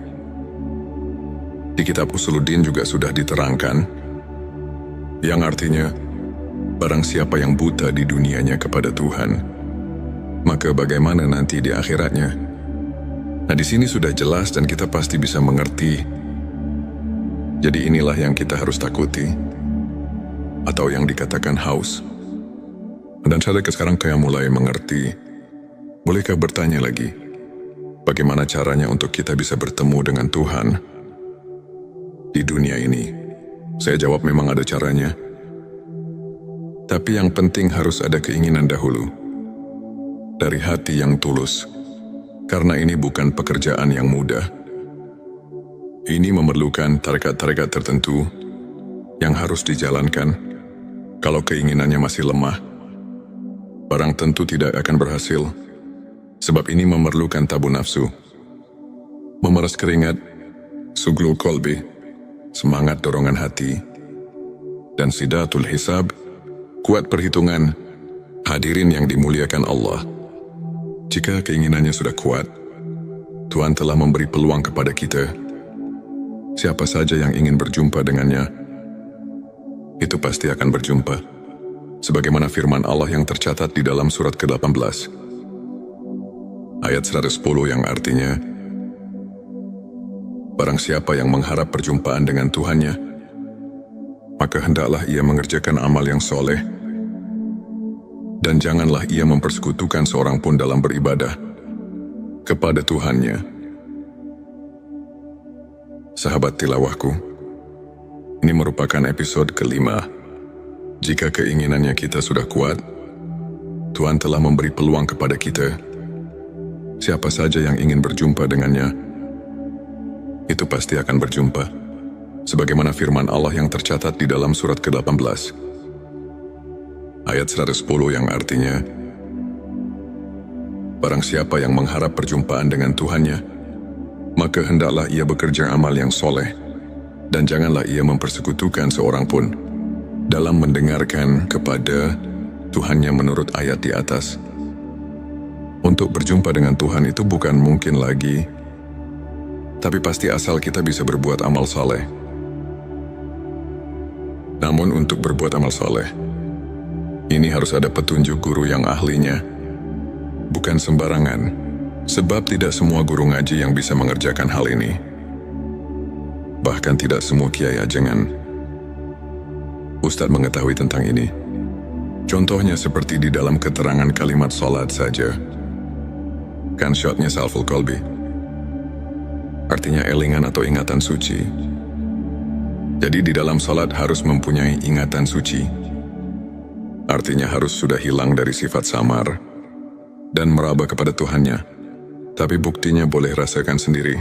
Di kitab Usuluddin juga sudah diterangkan, yang artinya Barang siapa yang buta di dunianya kepada Tuhan, maka bagaimana nanti di akhiratnya? Nah, di sini sudah jelas dan kita pasti bisa mengerti. Jadi inilah yang kita harus takuti, atau yang dikatakan haus. Dan saya sekarang kayak mulai mengerti. Bolehkah bertanya lagi, bagaimana caranya untuk kita bisa bertemu dengan Tuhan di dunia ini? Saya jawab memang ada caranya. Tapi yang penting harus ada keinginan dahulu, dari hati yang tulus. Karena ini bukan pekerjaan yang mudah. Ini memerlukan tarekat-tarekat tertentu yang harus dijalankan. Kalau keinginannya masih lemah, barang tentu tidak akan berhasil. Sebab ini memerlukan tabu nafsu, memeras keringat, suglul kolbi, semangat dorongan hati, dan sidatul hisab, kuat perhitungan. Hadirin yang dimuliakan Allah, jika keinginannya sudah kuat, Tuhan telah memberi peluang kepada kita. Siapa saja yang ingin berjumpa dengannya, itu pasti akan berjumpa. Sebagaimana firman Allah yang tercatat di dalam surat ke-18, ayat 110 yang artinya, barang siapa yang mengharap perjumpaan dengan Tuhannya, maka hendaklah ia mengerjakan amal yang soleh, dan janganlah ia mempersekutukan seorang pun dalam beribadah kepada Tuhannya. Sahabat tilawahku, ini merupakan episode kelima. Jika keinginannya kita sudah kuat, Tuhan telah memberi peluang kepada kita. Siapa saja yang ingin berjumpa dengannya, itu pasti akan berjumpa. Sebagaimana firman Allah yang tercatat di dalam surat ke-18, ayat 110 yang artinya, barang siapa yang mengharap perjumpaan dengan Tuhannya, maka hendaklah ia bekerja amal yang soleh, dan janganlah ia mempersekutukan seorang pun dalam mendengarkan kepada Tuhannya menurut ayat di atas. Untuk berjumpa dengan Tuhan itu bukan mungkin lagi, tapi pasti asal kita bisa berbuat amal soleh. Namun untuk berbuat amal soleh, ini harus ada petunjuk guru yang ahlinya. Bukan sembarangan, sebab tidak semua guru ngaji yang bisa mengerjakan hal ini. Bahkan tidak semua kiai ajengan Ustadz mengetahui tentang ini. Contohnya seperti di dalam keterangan kalimat salat saja. Kan syotnya salful kolbi, artinya elingan atau ingatan suci. Jadi di dalam salat harus mempunyai ingatan suci. Artinya harus sudah hilang dari sifat samar dan meraba kepada Tuhannya. Tapi buktinya boleh rasakan sendiri.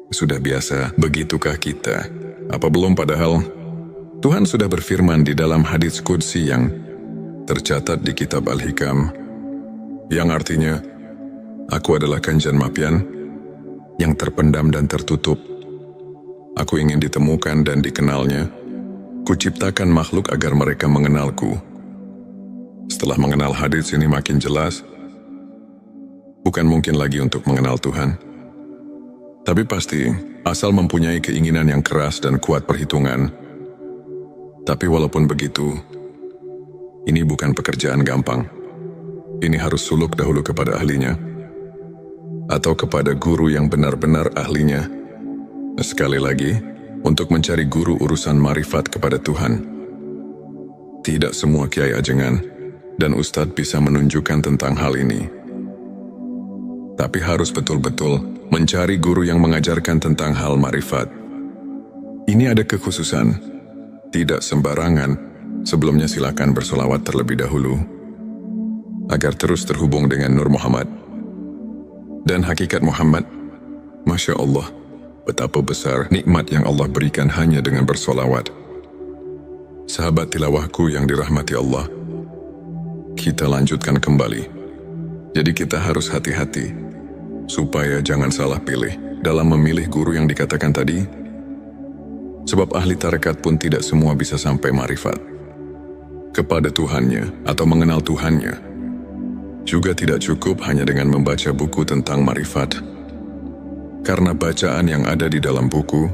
Sudah biasa, begitukah kita? Apa belum padahal? Tuhan sudah berfirman di dalam hadits qudsi yang tercatat di kitab Al-Hikam, yang artinya, aku adalah Kanjeng Mapian yang terpendam dan tertutup. Aku ingin ditemukan dan dikenalnya. Kuciptakan makhluk agar mereka mengenalku. Setelah mengenal hadits ini makin jelas, bukan mungkin lagi untuk mengenal Tuhan. Tapi pasti, asal mempunyai keinginan yang keras dan kuat perhitungan. Tapi walaupun begitu, ini bukan pekerjaan gampang. Ini harus suluk dahulu kepada ahlinya, atau kepada guru yang benar-benar ahlinya. Sekali lagi, untuk mencari guru urusan marifat kepada Tuhan. Tidak semua kiai ajengan dan ustadz bisa menunjukkan tentang hal ini. Tapi harus betul-betul mencari guru yang mengajarkan tentang hal marifat. Ini ada kekhususan, tidak sembarangan. Sebelumnya silakan bersolawat terlebih dahulu, agar terus terhubung dengan Nur Muhammad dan hakikat Muhammad. Masya Allah, betapa besar nikmat yang Allah berikan hanya dengan bersolawat. Sahabat tilawahku yang dirahmati Allah, kita lanjutkan kembali. Jadi kita harus hati-hati, supaya jangan salah pilih dalam memilih guru yang dikatakan tadi. Sebab ahli tarekat pun tidak semua bisa sampai marifat kepada Tuhannya atau mengenal Tuhannya. Juga tidak cukup hanya dengan membaca buku tentang marifat. Karena bacaan yang ada di dalam buku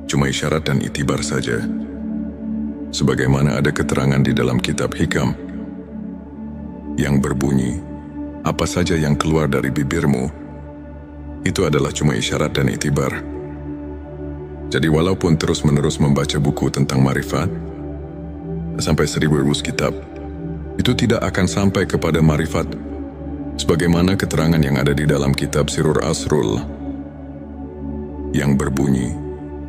cuma isyarat dan itibar saja. sebagaimana ada keterangan di dalam kitab Hikam yang berbunyi, apa saja yang keluar dari bibirmu, itu adalah cuma isyarat dan itibar. Jadi walaupun terus-menerus membaca buku tentang marifat, sampai 1000 kitab, itu tidak akan sampai kepada marifat, sebagaimana keterangan yang ada di dalam kitab Sirur Asrul, yang berbunyi,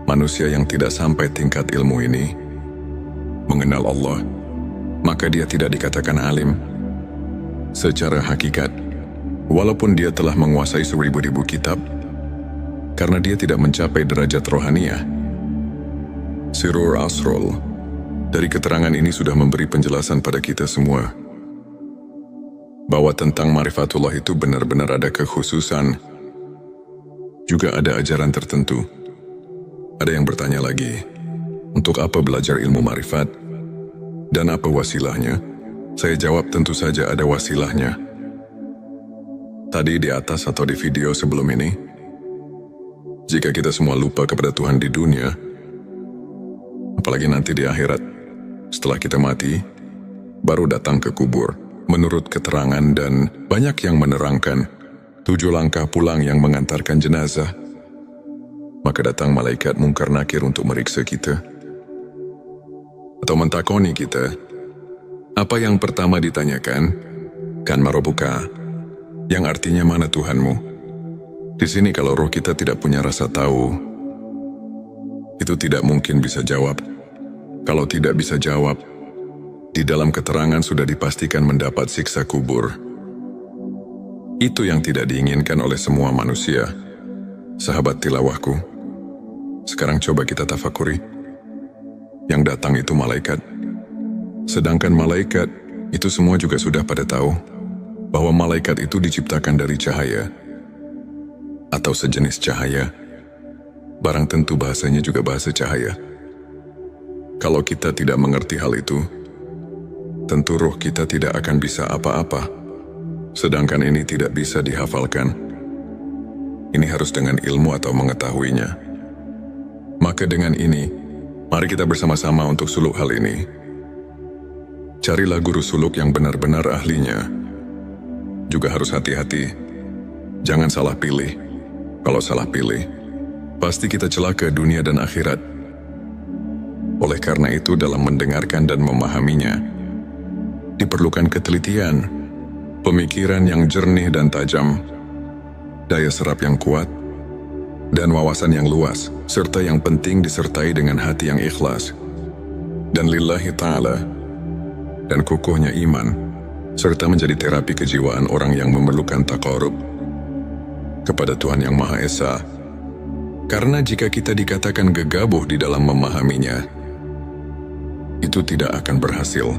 manusia yang tidak sampai tingkat ilmu ini, mengenal Allah, maka dia tidak dikatakan alim. Secara hakikat, walaupun dia telah menguasai 1000 kitab, karena dia tidak mencapai derajat rohaniah. Sirur Asrul, dari keterangan ini sudah memberi penjelasan pada kita semua, bahwa tentang marifatullah itu benar-benar ada kekhususan, juga ada ajaran tertentu. Ada yang bertanya lagi, untuk apa belajar ilmu marifat? Dan apa wasilahnya? Saya jawab tentu saja ada wasilahnya. Tadi di atas atau di video sebelum ini, jika kita semua lupa kepada Tuhan di dunia, apalagi nanti di akhirat, setelah kita mati, baru datang ke kubur. Menurut keterangan dan banyak yang menerangkan, 7 langkah pulang yang mengantarkan jenazah, maka datang malaikat mungkar nakir untuk meriksa kita. Atau mentakoni kita, apa yang pertama ditanyakan? Kan marobuka, yang artinya mana Tuhanmu? Di sini kalau roh kita tidak punya rasa tahu, itu tidak mungkin bisa jawab. Kalau tidak bisa jawab, di dalam keterangan sudah dipastikan mendapat siksa kubur. Itu yang tidak diinginkan oleh semua manusia. Sahabat tilawahku, sekarang coba kita tafakuri. Yang datang itu malaikat. Sedangkan malaikat, itu semua juga sudah pada tahu bahwa malaikat itu diciptakan dari cahaya atau sejenis cahaya. Barang tentu bahasanya juga bahasa cahaya. Kalau kita tidak mengerti hal itu, tentu roh kita tidak akan bisa apa-apa. Sedangkan ini tidak bisa dihafalkan. Ini harus dengan ilmu atau mengetahuinya. Maka dengan ini, mari kita bersama-sama untuk suluk hal ini. Carilah guru suluk yang benar-benar ahlinya. Juga harus hati-hati. Jangan salah pilih. Kalau salah pilih, pasti kita celaka dunia dan akhirat. Oleh karena itu dalam mendengarkan dan memahaminya, diperlukan ketelitian, pemikiran yang jernih dan tajam, daya serap yang kuat, dan wawasan yang luas, serta yang penting disertai dengan hati yang ikhlas, dan lillahi ta'ala, dan kukuhnya iman, serta menjadi terapi kejiwaan orang yang memerlukan taqarrub kepada Tuhan yang Maha Esa. Karena jika kita dikatakan gegabah di dalam memahaminya, itu tidak akan berhasil.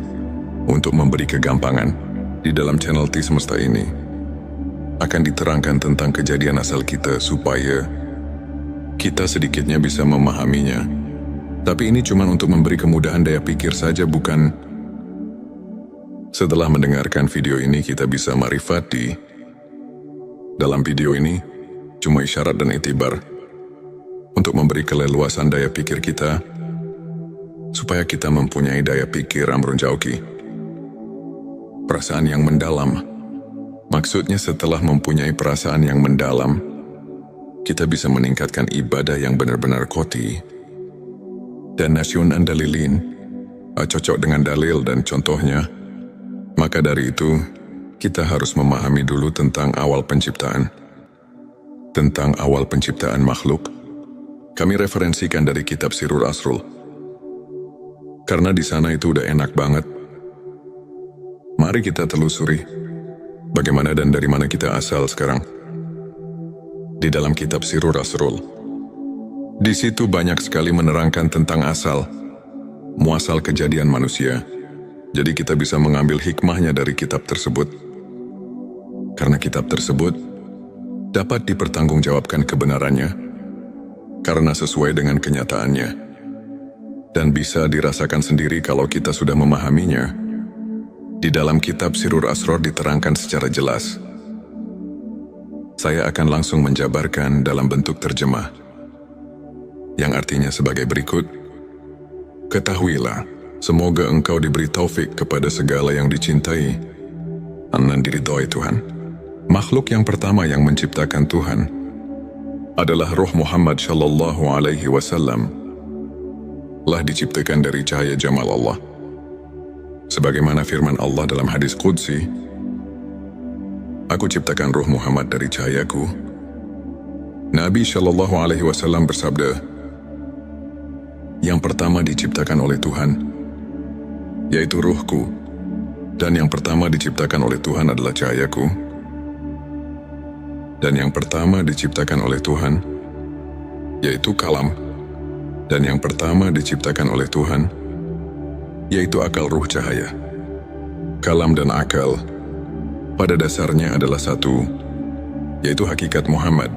Untuk memberi kegampangan, di dalam channel T Semesta ini akan diterangkan tentang kejadian asal kita supaya kita sedikitnya bisa memahaminya. Tapi ini cuma untuk memberi kemudahan daya pikir saja, bukan. Setelah mendengarkan video ini kita bisa marifati. Dalam video ini cuma isyarat dan itibar untuk memberi keleluasan daya pikir kita supaya kita mempunyai daya pikir amrun jauki. Perasaan yang mendalam. Maksudnya setelah mempunyai perasaan yang mendalam, kita bisa meningkatkan ibadah yang benar-benar koti. Dan nasyun andalilin, cocok dengan dalil dan contohnya. Maka dari itu, kita harus memahami dulu tentang awal penciptaan. Tentang awal penciptaan makhluk, kami referensikan dari kitab Sirur Asrul. Karena di sana itu udah enak banget. Mari kita telusuri bagaimana dan dari mana kita asal sekarang. Di dalam kitab Sirur Asrul, di situ banyak sekali menerangkan tentang asal, muasal kejadian manusia. Jadi kita bisa mengambil hikmahnya dari kitab tersebut. Karena kitab tersebut dapat dipertanggungjawabkan kebenarannya, karena sesuai dengan kenyataannya. Dan bisa dirasakan sendiri kalau kita sudah memahaminya. Di dalam kitab Sirur Asror diterangkan secara jelas. Saya akan langsung menjabarkan dalam bentuk terjemah, yang artinya sebagai berikut. Ketahuilah, Semoga engkau diberi taufik kepada segala yang dicintai dan diridhoi Tuhan. Makhluk yang pertama yang menciptakan Tuhan adalah Ruh Muhammad sallallahu alaihi wasallam. Telah diciptakan dari cahaya jamal Allah. Sebagaimana firman Allah dalam hadis Qudsi, "Aku ciptakan Ruh Muhammad dari cahayaku." Nabi sallallahu alaihi wasallam bersabda, "Yang pertama diciptakan oleh Tuhan, yaitu ruhku, dan yang pertama diciptakan oleh Tuhan adalah cahayaku, dan yang pertama diciptakan oleh Tuhan, yaitu kalam, dan yang pertama diciptakan oleh Tuhan, yaitu akal ruh cahaya." Kalam dan akal pada dasarnya adalah satu, yaitu hakikat Muhammad,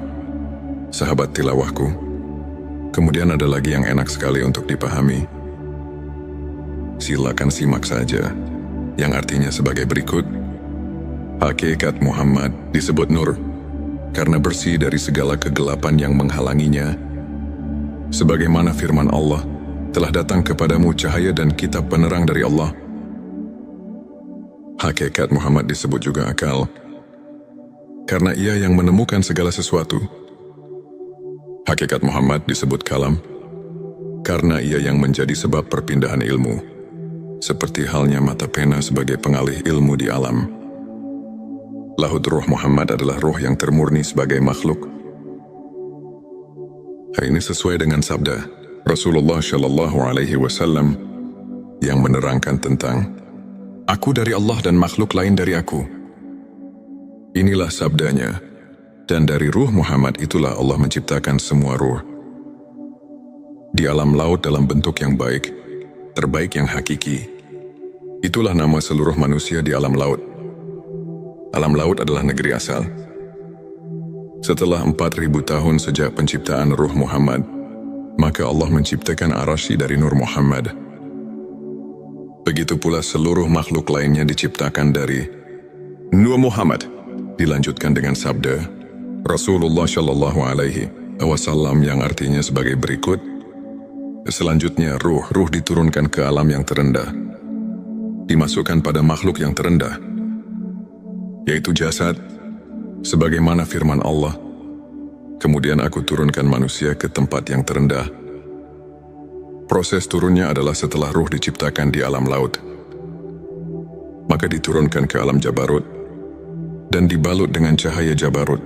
sahabat tilawahku. Kemudian ada lagi yang enak sekali untuk dipahami. Silakan simak saja, yang artinya sebagai berikut. Hakikat Muhammad disebut nur, karena bersih dari segala kegelapan yang menghalanginya. Sebagaimana firman Allah, "Telah datang kepadamu cahaya dan kitab penerang dari Allah." Hakikat Muhammad disebut juga akal, karena ia yang menemukan segala sesuatu. Hakikat Muhammad disebut kalam, karena ia yang menjadi sebab perpindahan ilmu, seperti halnya mata pena sebagai pengalih ilmu di alam. Lahud Ruh Muhammad adalah ruh yang termurni sebagai makhluk. Hal ini sesuai dengan sabda Rasulullah Shallallahu Alaihi Wasallam yang menerangkan tentang "Aku dari Allah dan makhluk lain dari aku." Inilah sabdanya, dan dari ruh Muhammad itulah Allah menciptakan semua ruh. Di alam laut dalam bentuk yang baik, terbaik yang hakiki. Itulah nama seluruh manusia di alam laut. Alam laut adalah negeri asal. Setelah 4.000 tahun sejak penciptaan Ruh Muhammad, maka Allah menciptakan Arasy dari Nur Muhammad. Begitu pula seluruh makhluk lainnya diciptakan dari Nur Muhammad. Dilanjutkan dengan sabda Rasulullah Shallallahu Alaihi Wasallam yang artinya sebagai berikut. Selanjutnya ruh diturunkan ke alam yang terendah, dimasukkan pada makhluk yang terendah, yaitu jasad. Sebagaimana firman Allah, "Kemudian aku turunkan manusia ke tempat yang terendah." Proses turunnya adalah setelah ruh diciptakan di alam laut, maka diturunkan ke alam Jabarut dan dibalut dengan cahaya Jabarut,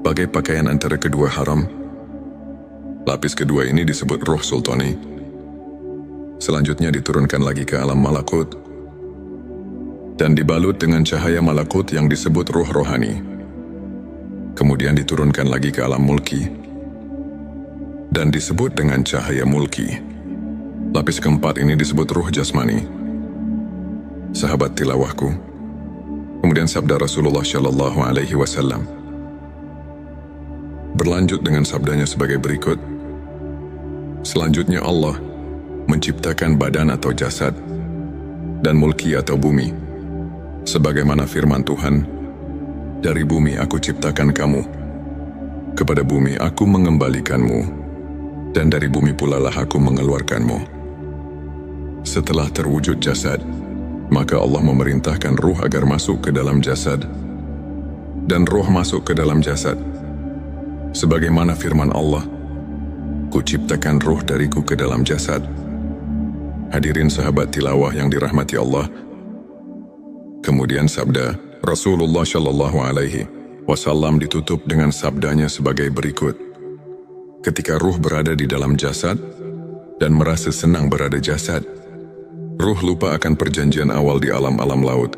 bagai pakaian antara kedua haram. Lapis kedua ini disebut Ruh Sultani. Selanjutnya diturunkan lagi ke alam Malakut dan dibalut dengan cahaya Malakut yang disebut Ruh Rohani. Kemudian diturunkan lagi ke alam Mulki dan disebut dengan cahaya Mulki. Lapis keempat ini disebut Ruh Jasmani. Sahabat tilawahku, kemudian sabda Rasulullah Shallallahu Alaihi Wasallam berlanjut dengan sabdanya sebagai berikut. Selanjutnya Allah menciptakan badan atau jasad dan mulki atau bumi. Sebagaimana firman Tuhan, "Dari bumi aku ciptakan kamu, kepada bumi aku mengembalikanmu, dan dari bumi pula lah aku mengeluarkanmu." Setelah terwujud jasad, maka Allah memerintahkan ruh agar masuk ke dalam jasad, dan ruh masuk ke dalam jasad. Sebagaimana firman Allah, "Kuciptakan ruh dariku ke dalam jasad." Hadirin sahabat tilawah yang dirahmati Allah. Kemudian sabda Rasulullah Shallallahu Alaihi Wasallam ditutup dengan sabdanya sebagai berikut. Ketika ruh berada di dalam jasad dan merasa senang berada jasad, ruh lupa akan perjanjian awal di alam-alam laut,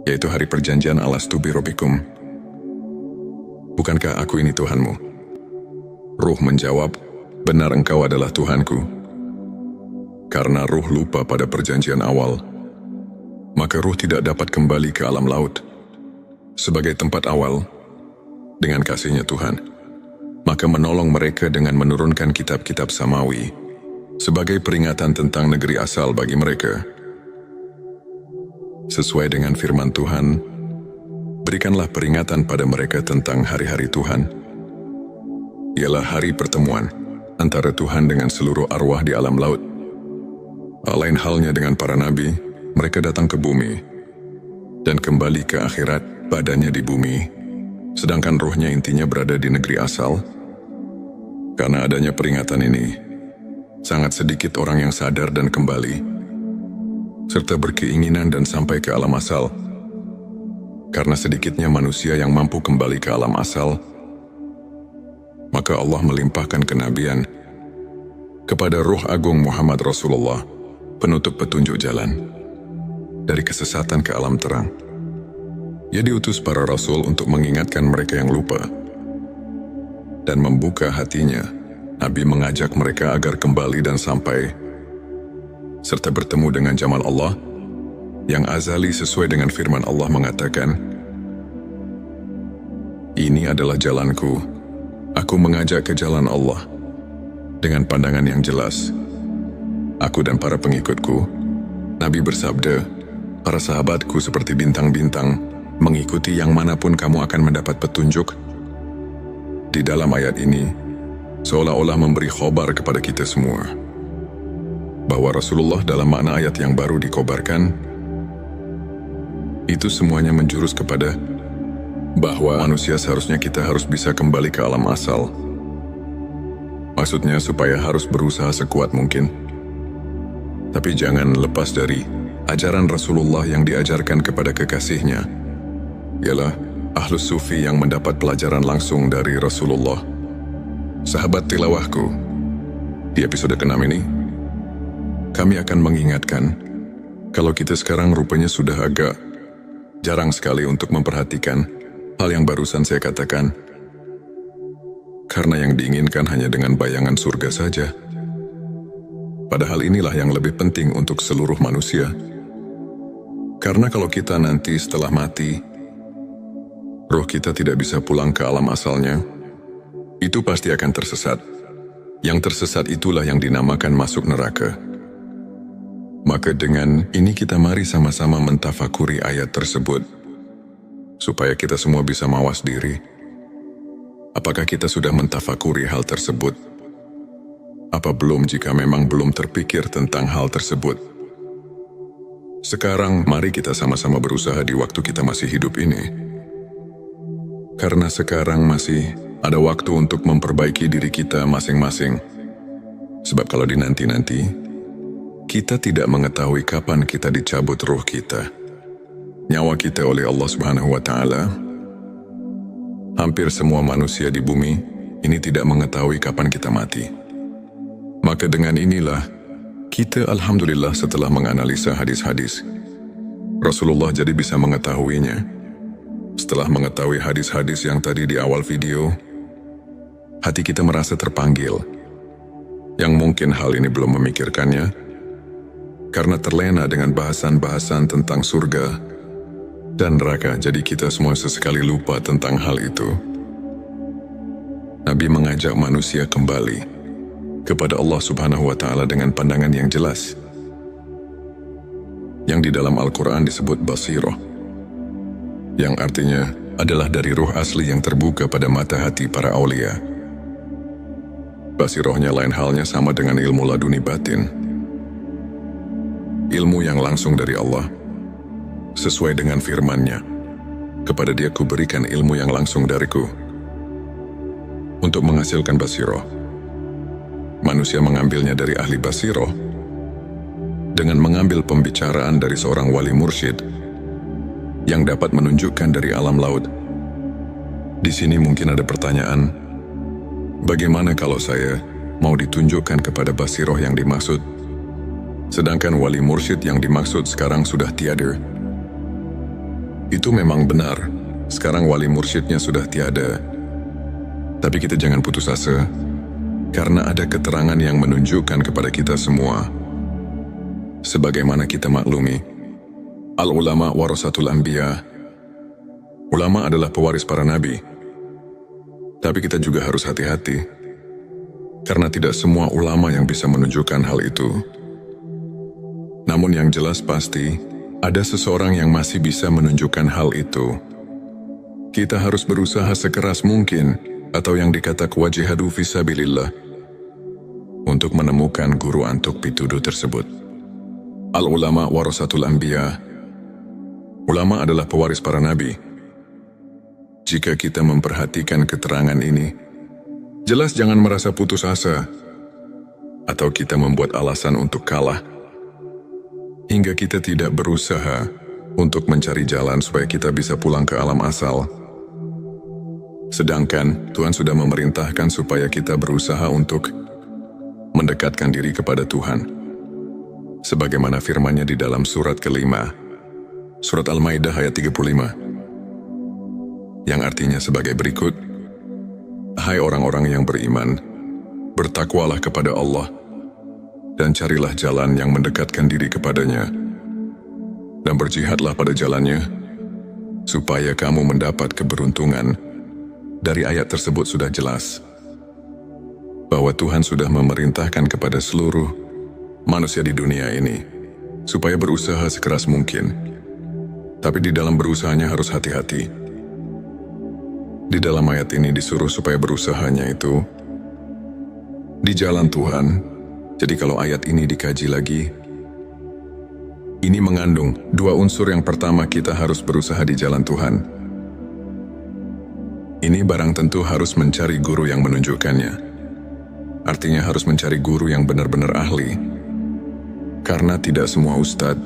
yaitu hari perjanjian alastu bi rabbikum. "Bukankah aku ini Tuhanmu?" Ruh menjawab, "Benar, engkau adalah Tuhanku." Karena ruh lupa pada perjanjian awal, maka ruh tidak dapat kembali ke alam laut sebagai tempat awal dengan kasihnya Tuhan. Maka menolong mereka dengan menurunkan kitab-kitab samawi sebagai peringatan tentang negeri asal bagi mereka. Sesuai dengan firman Tuhan, berikanlah peringatan pada mereka tentang hari-hari Tuhan. Ialah hari pertemuan antara Tuhan dengan seluruh arwah di alam laut. Lain halnya dengan para nabi, mereka datang ke bumi dan kembali ke akhirat, badannya di bumi, sedangkan rohnya intinya berada di negeri asal. Karena adanya peringatan ini, sangat sedikit orang yang sadar dan kembali, serta berkeinginan dan sampai ke alam asal. Karena sedikitnya manusia yang mampu kembali ke alam asal, maka Allah melimpahkan kenabian kepada Ruh Agung Muhammad Rasulullah, penutup petunjuk jalan dari kesesatan ke alam terang. Ia diutus para rasul untuk mengingatkan mereka yang lupa dan membuka hatinya. Nabi mengajak mereka agar kembali dan sampai serta bertemu dengan jamal Allah yang azali sesuai dengan firman Allah mengatakan, "Ini adalah jalanku, aku mengajak ke jalan Allah dengan pandangan yang jelas. Aku dan para pengikutku." Nabi bersabda, "Para sahabatku seperti bintang-bintang, mengikuti yang manapun kamu akan mendapat petunjuk." Di dalam ayat ini, seolah-olah memberi khobar kepada kita semua, bahwa Rasulullah dalam makna ayat yang baru dikobarkan, itu semuanya menjurus kepada bahwa manusia seharusnya kita harus bisa kembali ke alam asal. Maksudnya supaya harus berusaha sekuat mungkin. Tapi jangan lepas dari ajaran Rasulullah yang diajarkan kepada kekasihnya, ialah Ahlus Sufi yang mendapat pelajaran langsung dari Rasulullah. Sahabat tilawahku, di episode ke-6 ini, kami akan mengingatkan kalau kita sekarang rupanya sudah agak jarang sekali untuk memperhatikan hal yang barusan saya katakan, karena yang diinginkan hanya dengan bayangan surga saja. Padahal inilah yang lebih penting untuk seluruh manusia. Karena kalau kita nanti setelah mati, roh kita tidak bisa pulang ke alam asalnya, itu pasti akan tersesat. Yang tersesat itulah yang dinamakan masuk neraka. Maka dengan ini kita mari sama-sama mentafakuri ayat tersebut, supaya kita semua bisa mawas diri. Apakah kita sudah mentafakuri hal tersebut? Apa belum jika memang belum terpikir tentang hal tersebut? Sekarang mari kita sama-sama berusaha di waktu kita masih hidup ini. Karena sekarang masih ada waktu untuk memperbaiki diri kita masing-masing. Sebab kalau dinanti-nanti, kita tidak mengetahui kapan kita dicabut ruh kita, nyawa kita oleh Allah Subhanahu wa Ta'ala. Hampir semua manusia di bumi ini tidak mengetahui kapan kita mati. Maka dengan inilah, kita alhamdulillah setelah menganalisa hadis-hadis, Rasulullah jadi bisa mengetahuinya. Setelah mengetahui hadis-hadis yang tadi di awal video, hati kita merasa terpanggil. Yang mungkin hal ini belum memikirkannya, karena terlena dengan bahasan-bahasan tentang surga dan neraka, jadi kita semua sesekali lupa tentang hal itu. Nabi mengajak manusia kembali kepada Allah Subhanahu wa Ta'ala dengan pandangan yang jelas, yang di dalam Al-Quran disebut basirah, yang artinya adalah dari ruh asli yang terbuka pada mata hati para aulia. Basirahnya lain halnya sama dengan ilmu laduni batin, ilmu yang langsung dari Allah, sesuai dengan firman-Nya, "Kepada Dia kuberikan ilmu yang langsung dariku." Untuk menghasilkan basirah, manusia mengambilnya dari ahli basirah dengan mengambil pembicaraan dari seorang wali mursyid yang dapat menunjukkan dari alam laut. Di sini mungkin ada pertanyaan, bagaimana kalau saya mau ditunjukkan kepada basirah yang dimaksud, sedangkan wali mursyid yang dimaksud sekarang sudah tiada? Itu memang benar, sekarang wali mursyidnya sudah tiada. Tapi kita jangan putus asa, karena ada keterangan yang menunjukkan kepada kita semua. Sebagaimana kita maklumi, al-ulama warasatul anbiya, ulama adalah pewaris para nabi. Tapi kita juga harus hati-hati, karena tidak semua ulama yang bisa menunjukkan hal itu. Namun yang jelas pasti, ada seseorang yang masih bisa menunjukkan hal itu. Kita harus berusaha sekeras mungkin, atau yang dikata wajihadu fisabilillah, untuk menemukan guru antuk pituduh tersebut. Al-ulama warasatul anbiya. Ulama adalah pewaris para nabi. Jika kita memperhatikan keterangan ini, jelas jangan merasa putus asa atau kita membuat alasan untuk kalah hingga kita tidak berusaha untuk mencari jalan supaya kita bisa pulang ke alam asal. Sedangkan Tuhan sudah memerintahkan supaya kita berusaha untuk mendekatkan diri kepada Tuhan. Sebagaimana firman-Nya di dalam surat kelima, surat Al-Maidah ayat 35, yang artinya sebagai berikut, "Hai orang-orang yang beriman, bertakwalah kepada Allah, dan carilah jalan yang mendekatkan diri kepadanya, dan berjihadlah pada jalannya, supaya kamu mendapat keberuntungan." Dari ayat tersebut sudah jelas bahwa Tuhan sudah memerintahkan kepada seluruh manusia di dunia ini supaya berusaha sekeras mungkin. Tapi di dalam berusahanya harus hati-hati. Di dalam ayat ini disuruh supaya berusahanya itu di jalan Tuhan. Jadi kalau ayat ini dikaji lagi, ini mengandung dua unsur. Yang pertama, kita harus berusaha di jalan Tuhan. Ini barang tentu harus mencari guru yang menunjukkannya. Artinya harus mencari guru yang benar-benar ahli. Karena tidak semua ustadz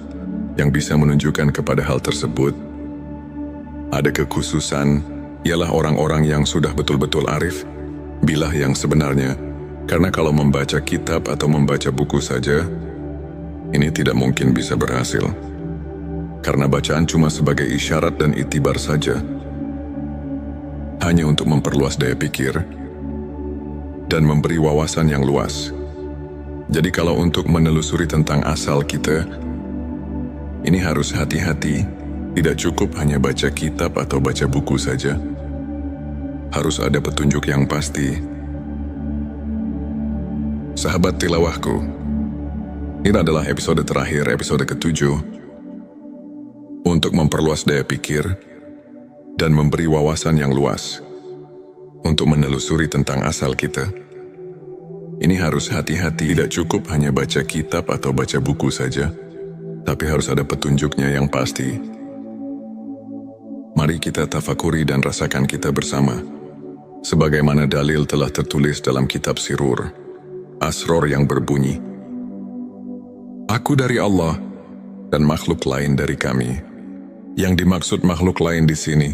yang bisa menunjukkan kepada hal tersebut. Ada kekhususan, ialah orang-orang yang sudah betul-betul arif, bilah yang sebenarnya. Karena kalau membaca kitab atau membaca buku saja, ini tidak mungkin bisa berhasil. Karena bacaan cuma sebagai isyarat dan itibar saja. Hanya untuk memperluas daya pikir dan memberi wawasan yang luas. Jadi kalau untuk menelusuri tentang asal kita, ini harus hati-hati. Tidak cukup hanya baca kitab atau baca buku saja. Harus ada petunjuk yang pasti. Sahabat tilawahku, ini adalah episode terakhir, episode ke-7, untuk memperluas daya pikir dan memberi wawasan yang luas untuk menelusuri tentang asal kita. Ini harus hati-hati, tidak cukup hanya baca kitab atau baca buku saja, tapi harus ada petunjuknya yang pasti. Mari kita tafakuri dan rasakan kita bersama. Sebagaimana dalil telah tertulis dalam kitab Sirur, Asror yang berbunyi, "Aku dari Allah dan makhluk lain dari kami." Yang dimaksud makhluk lain di sini,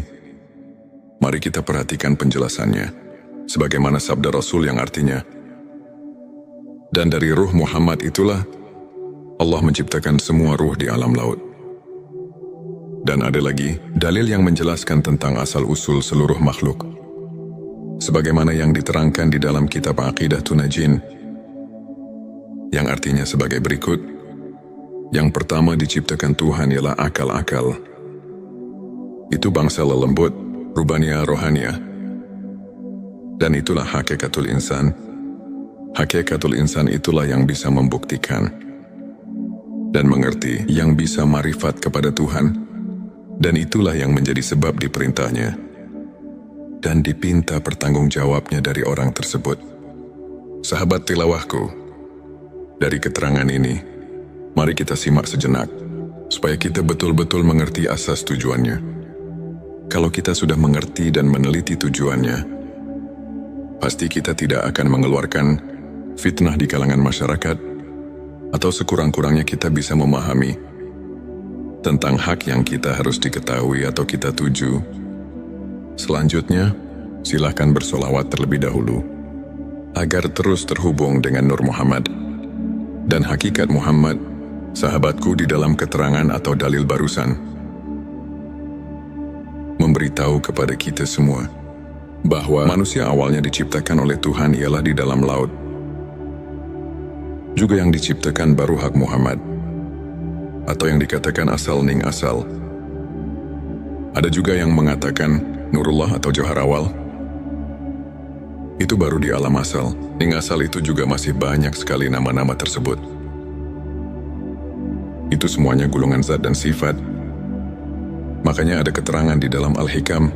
mari kita perhatikan penjelasannya. Sebagaimana sabda Rasul yang artinya, "Dan dari ruh Muhammad itulah Allah menciptakan semua ruh di alam laut." Dan ada lagi dalil yang menjelaskan tentang asal-usul seluruh makhluk. Sebagaimana yang diterangkan di dalam kitab Aqidatun Najin, yang artinya sebagai berikut. Yang pertama diciptakan Tuhan ialah akal-akal. Itu bangsa lelembut, rubaniyah rohaniyah. Dan itulah hakikatul insan. Hakikatul insan itulah yang bisa membuktikan dan mengerti, yang bisa marifat kepada Tuhan, dan itulah yang menjadi sebab diperintahnya dan dipinta pertanggungjawabnya dari orang tersebut. Sahabat tilawahku, dari keterangan ini, mari kita simak sejenak, supaya kita betul-betul mengerti asas tujuannya. Kalau kita sudah mengerti dan meneliti tujuannya, pasti kita tidak akan mengeluarkan fitnah di kalangan masyarakat, atau sekurang-kurangnya kita bisa memahami tentang hak yang kita harus diketahui atau kita tuju. Selanjutnya, silakan bersolawat terlebih dahulu, agar terus terhubung dengan Nur Muhammad dan hakikat Muhammad, sahabatku di dalam keterangan atau dalil barusan, memberitahu kepada kita semua bahwa manusia awalnya diciptakan oleh Tuhan ialah di dalam laut. Juga yang diciptakan baru hak Muhammad, atau yang dikatakan asal ning asal. Ada juga yang mengatakan Nurullah atau Johar awal. Itu baru di alam asal. Ning asal itu juga masih banyak sekali nama-nama tersebut. Itu semuanya gulungan zat dan sifat. Makanya ada keterangan di dalam Al-Hikam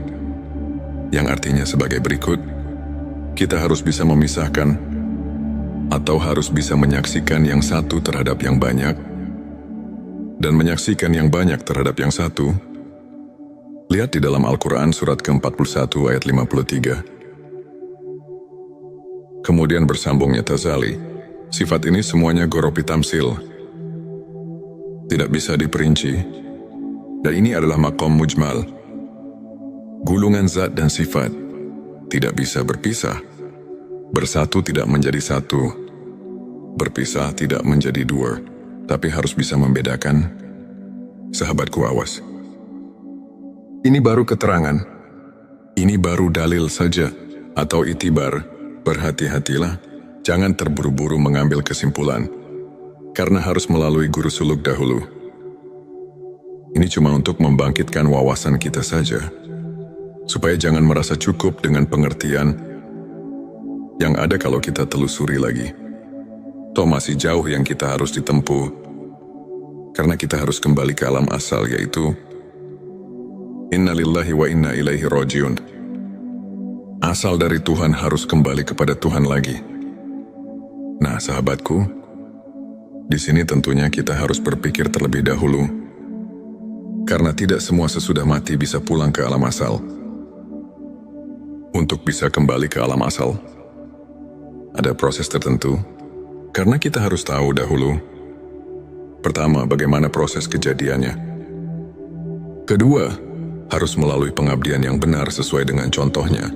yang artinya sebagai berikut. Kita harus bisa memisahkan atau harus bisa menyaksikan yang satu terhadap yang banyak, dan menyaksikan yang banyak terhadap yang satu, lihat di dalam Al-Quran surat ke-41 ayat 53. Kemudian bersambungnya Tazali, sifat ini semuanya goropi tamsil, tidak bisa diperinci, dan ini adalah maqam mujmal. Gulungan zat dan sifat tidak bisa berpisah. Bersatu tidak menjadi satu, berpisah tidak menjadi dua, tapi harus bisa membedakan. Sahabatku, awas. Ini baru keterangan. Ini baru dalil saja, atau itibar. Berhati-hatilah, jangan terburu-buru mengambil kesimpulan, karena harus melalui guru suluk dahulu. Ini cuma untuk membangkitkan wawasan kita saja, supaya jangan merasa cukup dengan pengertian yang ada kalau kita telusuri lagi. Toh masih jauh yang kita harus ditempuh, karena kita harus kembali ke alam asal, yaitu Inna lillahi wa inna ilaihi rojiun. Asal dari Tuhan harus kembali kepada Tuhan lagi. Nah, sahabatku, di sini tentunya kita harus berpikir terlebih dahulu, karena tidak semua sesudah mati bisa pulang ke alam asal. Untuk bisa kembali ke alam asal, ada proses tertentu, karena kita harus tahu dahulu. Pertama, bagaimana proses kejadiannya. Kedua, harus melalui pengabdian yang benar sesuai dengan contohnya.